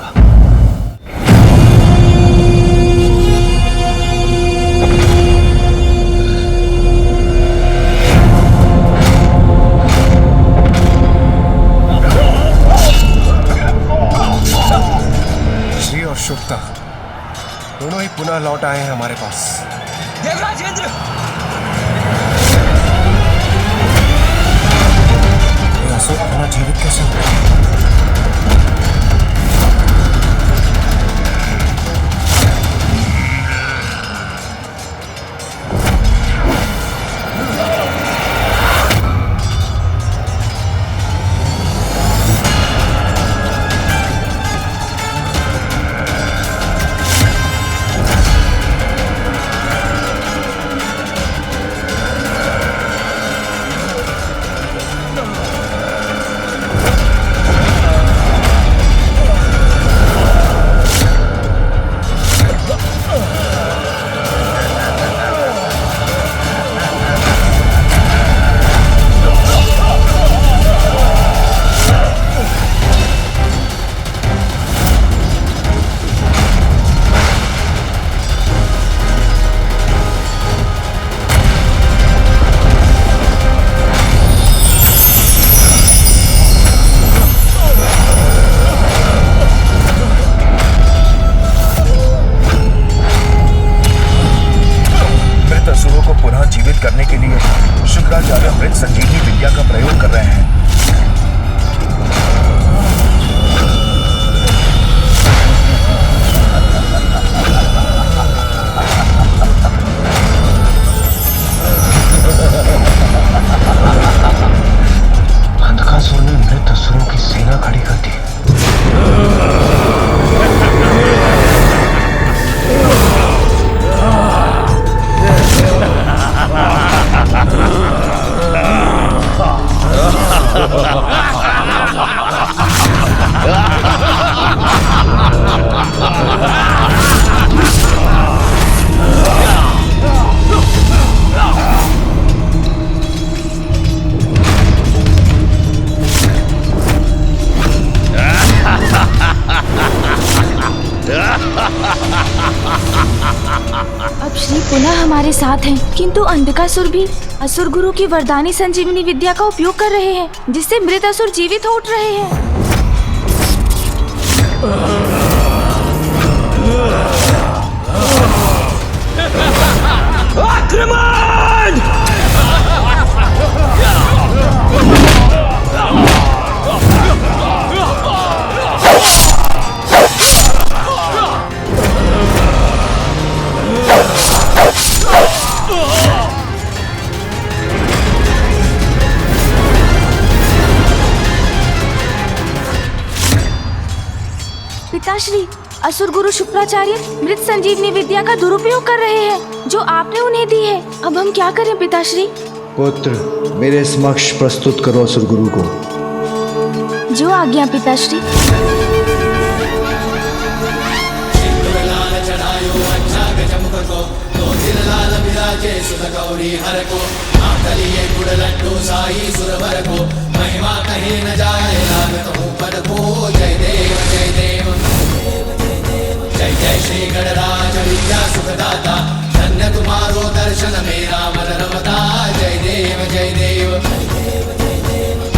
शुभता दोनों ही पुनः लौट आए हैं हमारे पास। देवराज इंद्र, ये असुर अपना जीवित कैसे हुआ? शुक्राचार्य मृत संजीवनी विद्या का प्रयोग कर रहे हैं। अंधकासुर ने मृत असुरों की सेना खड़ी कर दी। अब श्री पुनः हमारे साथ हैं, किंतु अंधकासुर भी असुर गुरु की वरदानी संजीवनी विद्या का उपयोग कर रहे हैं, जिससे मृत असुर जीवित हो उठ रहे हैं। आक्रमण! पिताश्री, असुर गुरु शुक्राचार्य मृत संजीवनी विद्या का दुरुपयोग कर रहे हैं, जो आपने उन्हें दी है। अब हम क्या करें पिताश्री? पुत्र, मेरे समक्ष प्रस्तुत करो असुर गुरु को। जो आज्ञा पिताश्री। महिमा कहीं न जाए लागत हूँ पद को। जय देव जय देव जय जय श्री गणराज विद्या सुखदाता। धन्य तुम्हारो दर्शन मेरा मन रमता। जय देव जय देव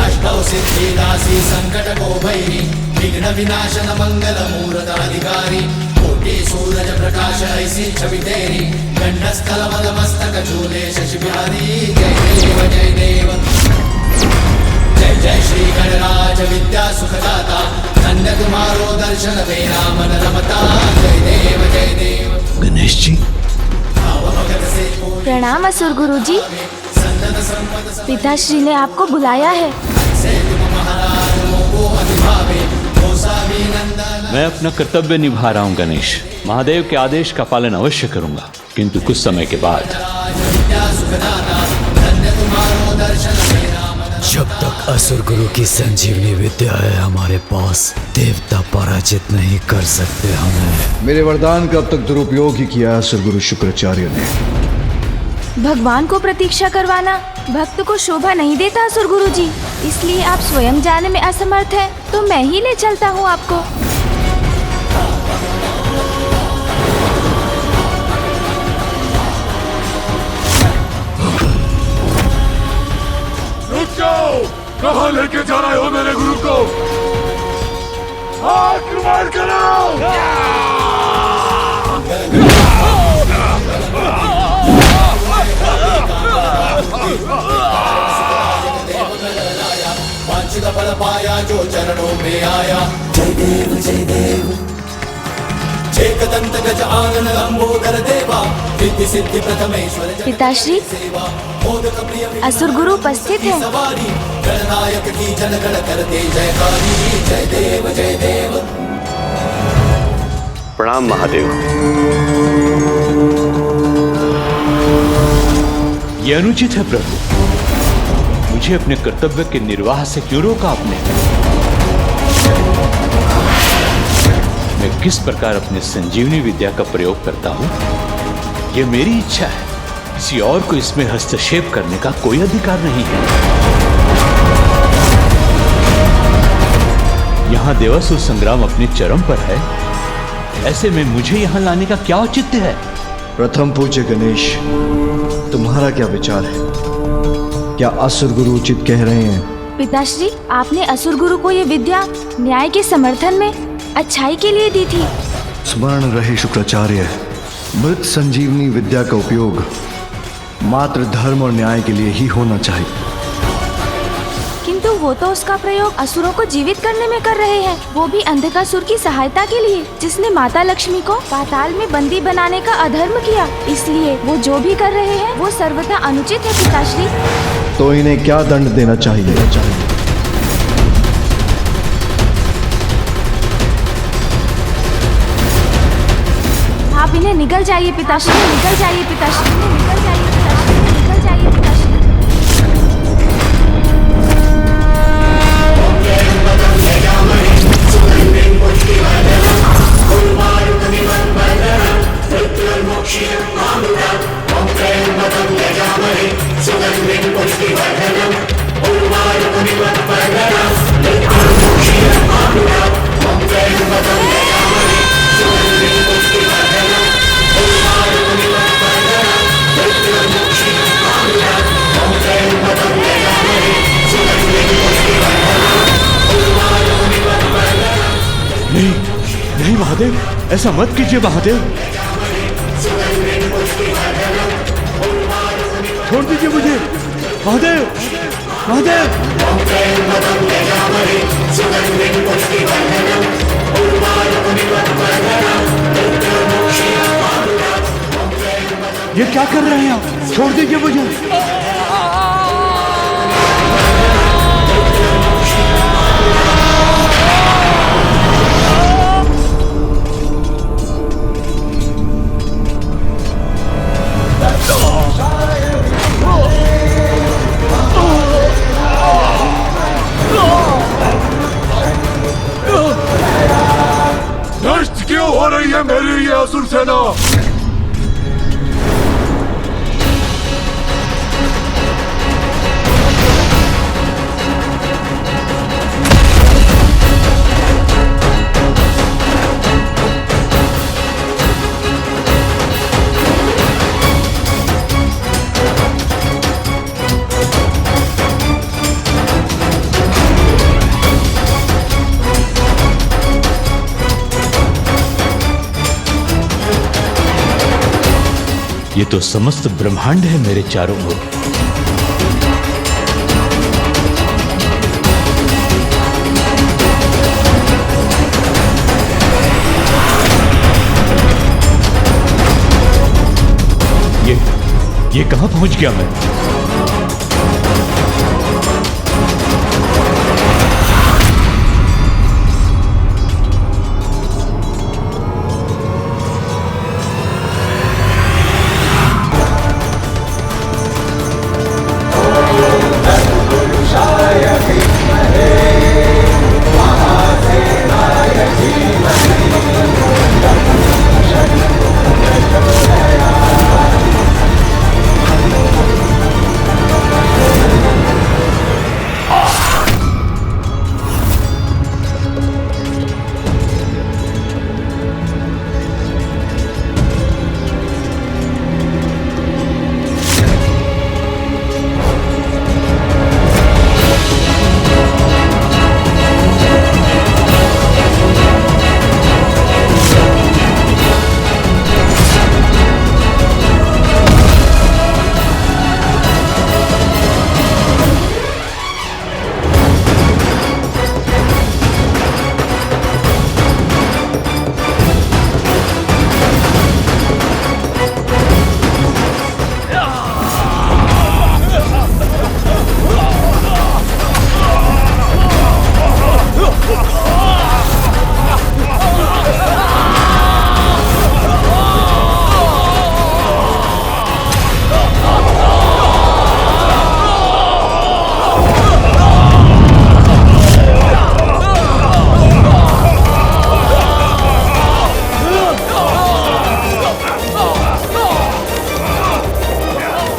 अष्टौ सिद्धि दासी संकट को भैरी। विघ्न विनाशन मंगल मूर्त अधिकारी। कोटि सूरज प्रकाश ऐसी छवि तेरी। गंडस्थल मद मस्तक झूले शशि बिहारी। जय देव जय देव जय जय श्री गणराज विद्या सुखदाता। धन्य तुम्हारो दर्शन मेरा मन रमता। जय देव जय देव। गणेश जी, प्रणाम असुर गुरु जी। पिताश्री ने आपको बुलाया है। मैं अपना कर्तव्य निभा रहा हूँ गणेश। महादेव के आदेश का पालन अवश्य करूंगा, किंतु कुछ समय के बाद। जब तक असुर गुरु की संजीवनी विद्या है हमारे पास, देवता पराजित नहीं कर सकते हमें। मेरे वरदान का अब तक दुरुपयोग ही किया असुर गुरु शुक्राचार्य ने। भगवान को प्रतीक्षा करवाना भक्त को शोभा नहीं देता असुर गुरु जी, इसलिए आप स्वयं जाने में असमर्थ हैं, तो मैं ही ले चलता हूँ आपको। कहाँ लेके जा रहे हो मेरे गुरु को? आक्रमण करो! वांछित फल पाया जो चरणों में आया। जय देव जय देव एकदंत गज आनन लंबोदर देवा। रिद्धि सिद्धि प्रथमेश्वर पिताश्री, असुर गुरु उपस्थित है। गणनायक की जनगण करते जयकारी। जय देव जय देव। प्रणाम महादेव। ये अनुचित है प्रभु। मुझे अपने कर्तव्य के निर्वाह से क्यों रोका आपने? मैं किस प्रकार अपने संजीवनी विद्या का प्रयोग करता हूं, यह मेरी इच्छा है। किसी और को इसमें हस्तक्षेप करने का कोई अधिकार नहीं है। यहाँ देवासुर संग्राम अपने चरम पर है, ऐसे में मुझे यहाँ लाने का क्या औचित्य है? प्रथम पूज्य गणेश, तुम्हारा क्या विचार है? क्या असुर गुरु उचित कह रहे हैं? पिताश्री, आपने असुर गुरु को ये विद्या न्याय के समर्थन में, अच्छाई के लिए दी थी। स्मरण रहे शुक्राचार्य, मृत संजीवनी विद्या का उपयोग मात्र धर्म और न्याय के लिए ही होना चाहिए। किंतु वो तो उसका प्रयोग असुरों को जीवित करने में कर रहे हैं, वो भी अंधकासुर की सहायता के लिए, जिसने माता लक्ष्मी को पाताल में बंदी बनाने का अधर्म किया। इसलिए वो जो भी कर रहे हैं वो सर्वथा अनुचित है पिताश्री। तो इन्हें क्या दंड देना चाहिए? आप इन्हें निकल जाइए पिताश्री, निकल जाइए पिताश्री, निकल जाइए पिताश्री, निकल जाइए पिताश्री। नहीं नहीं महादेव, ऐसा मत कीजिए महादेव, छोड़ दीजिए मुझे महादेव, महादेव। ये क्या कर रहे हैं आप? छोड़ दीजिए मुझे। नष्ट क्यों हो रही है मेरी ये असुर सेना? ये तो समस्त ब्रह्मांड है मेरे चारों ओर। ये कहां पहुंच गया मैं?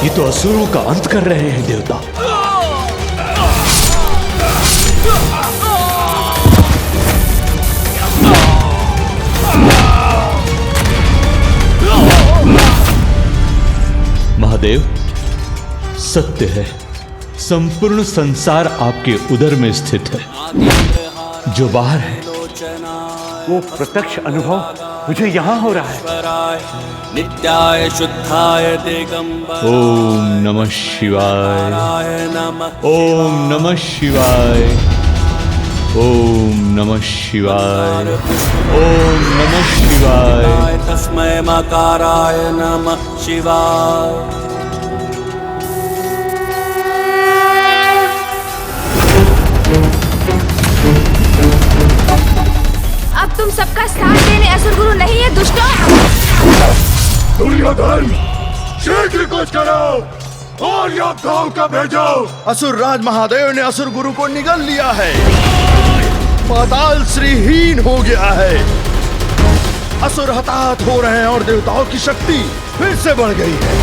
ये तो असुरों का अंत कर रहे हैं देवता। महादेव, सत्य है, संपूर्ण संसार आपके उदर में स्थित है। जो बाहर है वो प्रत्यक्ष अनुभव मुझे यहाँ हो रहा है। नित्याय शुद्धाय दिगंबर ओम नमः शिवाय, ओम नमः शिवाय, ओम नमः शिवाय, ओम नमः शिवाय। तस्मै मकाराय नमः शिवाय। अब तुम सबका साथ देने असुर गुरु नहीं है दुष्टों। दुर्योधन, शीघ्र कुछ करो और योद्धाओं का भेजो। असुर राज महादेव ने असुर गुरु को निगल लिया है। पाताल श्रीहीन हो गया है। असुर हताहत हो रहे हैं और देवताओं की शक्ति फिर से बढ़ गई है।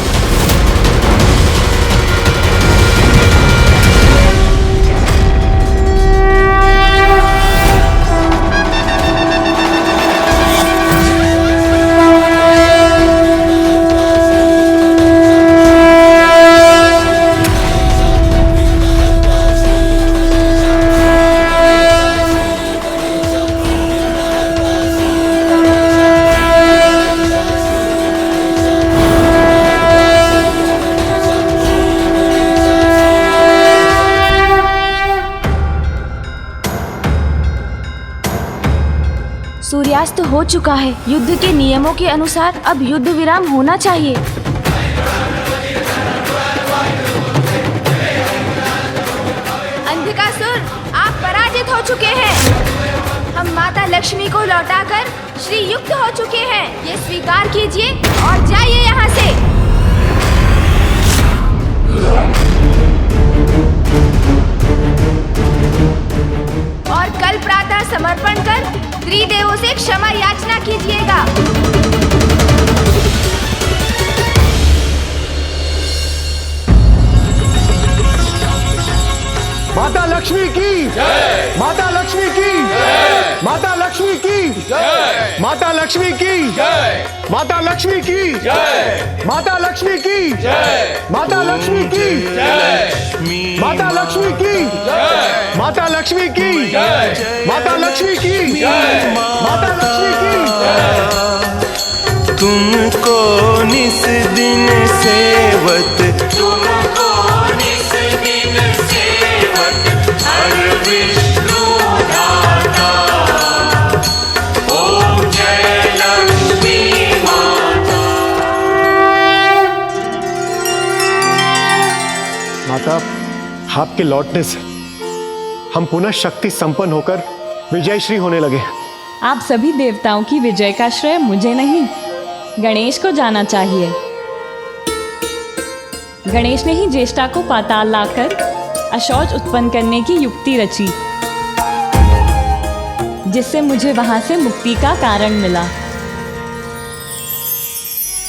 सूर्यास्त हो चुका है। युद्ध के नियमों के अनुसार अब युद्ध विराम होना चाहिए। अंधकासुर, आप पराजित हो चुके हैं। हम माता लक्ष्मी को लौटाकर श्री युक्त हो चुके हैं। ये स्वीकार कीजिए और जाइए यहाँ से। और कल प्रातः समर्पण कर त्रिदेवों से क्षमा याचना कीजिएगा। माता लक्ष्मी की जय, माता लक्ष्मी की जय, माता लक्ष्मी की जय, माता लक्ष्मी की जय, माता लक्ष्मी की जय, माता लक्ष्मी की जय, माता लक्ष्मी की जय, माता लक्ष्मी की जय, माता लक्ष्मी की जय, माता लक्ष्मी की जय, माता लक्ष्मी की जय। तुमको निस दिन सेवत, तुमको निस दिन सेवत, हर विष्णु दाता। ओम जय लक्ष्मी माता। माता, आपके लौटने से हम पुनः शक्ति संपन्न होकर विजयश्री होने लगे। आप सभी देवताओं की विजय का श्रेय मुझे नहीं, गणेश को जाना चाहिए। गणेश ने ही ज्येष्ठा को पाताल लाकर अशौच उत्पन्न करने की युक्ति रची, जिससे मुझे वहां से मुक्ति का कारण मिला।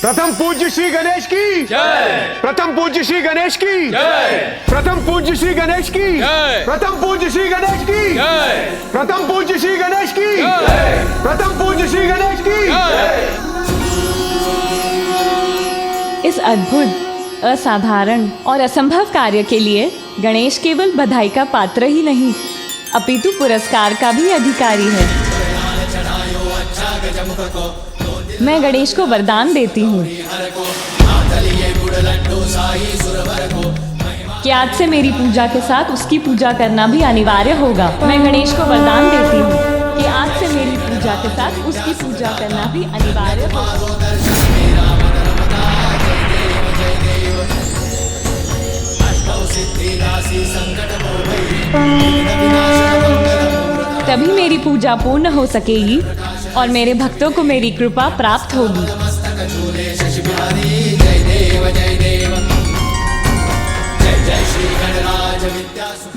प्रथम पूज्य श्री गणेश की जय, प्रथम पूज्य श्री गणेश की जय, प्रथम पूज्य श्री गणेश की जय, प्रथम पूज्य श्री गणेश की जय, प्रथम पूज्य श्री गणेश की जय, प्रथम पूज्य श्री गणेश की जय। इस अद्भुत, असाधारण और असंभव कार्य के लिए गणेश केवल बधाई का पात्र ही नहीं, अपितु पुरस्कार का भी अधिकारी है। मैं गणेश को वरदान देती हूँ कि आज से मेरी पूजा के साथ उसकी पूजा करना भी अनिवार्य होगा। मैं गणेश को वरदान देती हूँ कि आज से मेरी पूजा के साथ उसकी पूजा करना भी अनिवार्य होगा। तभी मेरी पूजा पूर्ण हो सकेगी और मेरे भक्तों को मेरी कृपा प्राप्त होगी।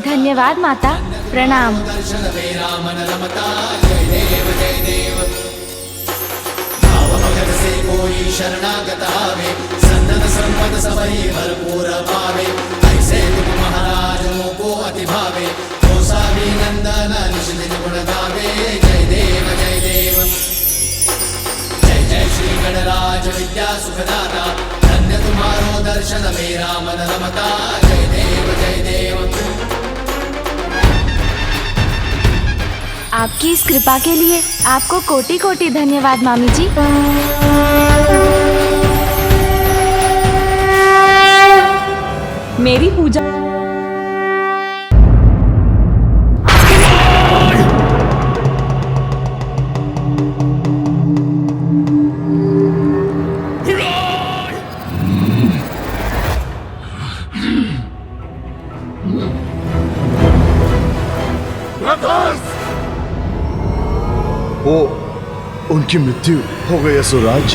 धन्यवाद माता, प्रणाम। कोई शरणागत आवे, सन्नत संपद सबई भरपूर पावे। ऐसे तुम महाराज को अति भावे, नंदन निज निज गुण गावे। जय देव जय देव, जय जय श्री गणराज विद्या सुखदाता। धन्य तुम्हारो दर्शन मेरा मन रमता। जय देव जय देव। आपकी इस कृपा के लिए आपको कोटि कोटि धन्यवाद मामी जी। मेरी पूजा वो उनकी मृत्यु हो गई असुरराज।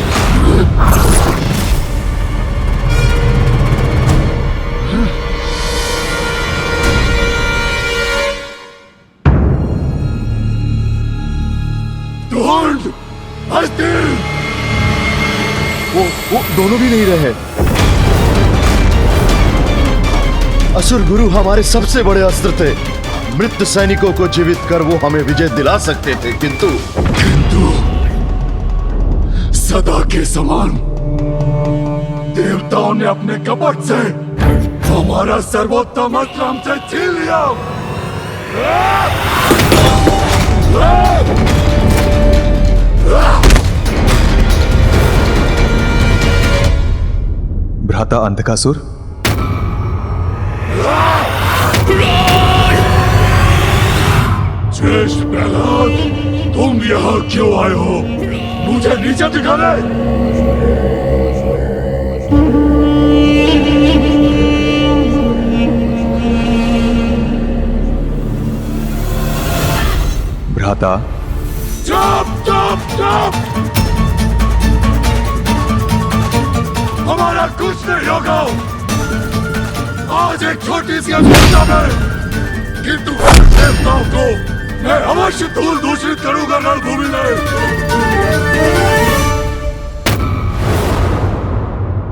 वो दोनों भी नहीं रहे। असुर गुरु हमारे सबसे बड़े अस्त्र थे। मृत सैनिकों को जीवित कर वो हमें विजय दिला सकते थे, किंतु सदा के समान देवताओं ने अपने कपट से हमारा सर्वोत्तम अस्त्र हमसे छीन लिया। भ्राता अंधकासुर, श्रेष्ठ प्रहलाद, तुम यहाँ क्यों आए हो? मुझे नीचे दिखाने। भ्राता, चुप चुप चुप! हमारा कुछ नहीं होगा। आज एक छोटी सी अवस्था में, किंतु देवताओं को मैं अवश्य धूल दूषित करूंगा रणभूमि में।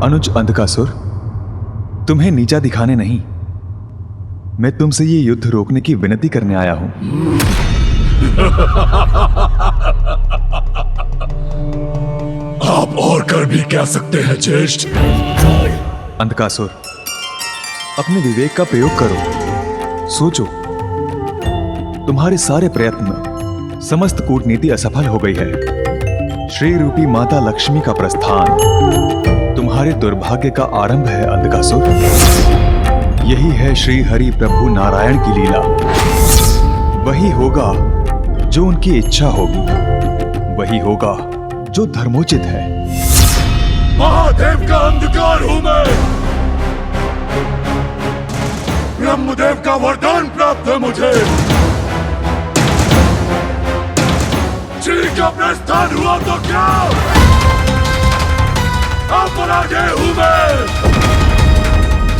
अनुज अंधकासुर, तुम्हें नीचा दिखाने नहीं, मैं तुमसे ये युद्ध रोकने की विनती करने आया हूं। आप और कर भी कह सकते हैं ज्येष्ठ। अंधकासुर, अपने विवेक का प्रयोग करो। सोचो, तुम्हारे सारे प्रयत्न, समस्त कूटनीति असफल हो गई है। श्री रूपी माता लक्ष्मी का प्रस्थान तुम्हारे दुर्भाग्य का आरंभ है अंधकासुर। यही है श्री हरि प्रभु नारायण की लीला। वही होगा जो उनकी इच्छा होगी, वही होगा जो धर्मोचित है। महादेव का अंधकार हूं मैं। ब्रह्मदेव का वरदान प्राप्त है मुझे। श्री का प्रस्थान हुआ तो क्या? अब पराजय हूं मैं।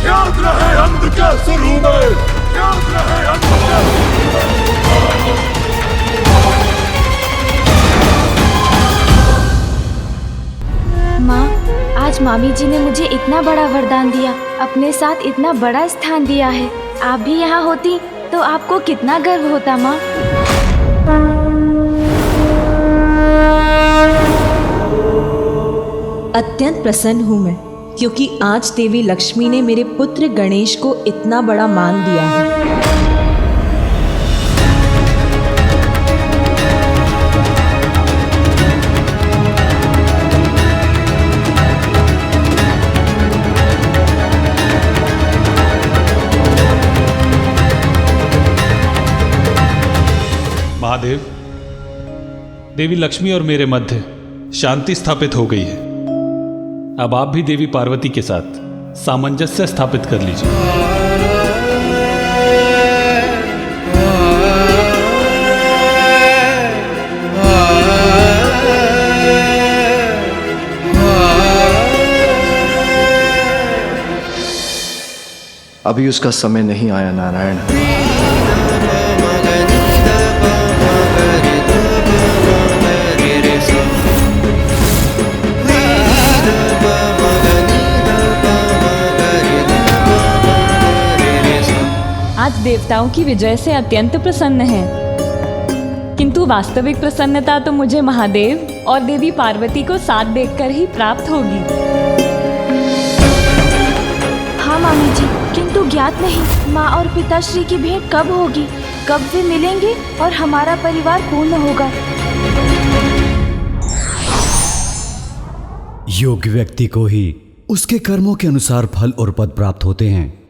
याद रहे अंधकासुर हूं मैं। याद रहे अंधकासुर। माँ, आज मामी जी ने मुझे इतना बड़ा वरदान दिया, अपने साथ इतना बड़ा स्थान दिया है। आप भी यहाँ होती तो आपको कितना गर्व होता माँ। अत्यंत प्रसन्न हूँ मैं, क्योंकि आज देवी लक्ष्मी ने मेरे पुत्र गणेश को इतना बड़ा मान दिया है। महादेव, देवी लक्ष्मी और मेरे मध्य शांति स्थापित हो गई है। अब आप भी देवी पार्वती के साथ सामंजस्य स्थापित कर लीजिए। अभी उसका समय नहीं आया नारायण। आज देवताओं की विजय से अत्यंत प्रसन्न है, किंतु वास्तविक प्रसन्नता तो मुझे महादेव और देवी पार्वती को साथ देखकर ही प्राप्त होगी। हाँ मामी जी, किंतु ज्ञात नहीं माँ और पिताश्री की भेंट कब होगी। कब वे मिलेंगे और हमारा परिवार पूर्ण होगा। योग्य व्यक्ति को ही उसके कर्मों के अनुसार फल और पद प्राप्त होते हैं।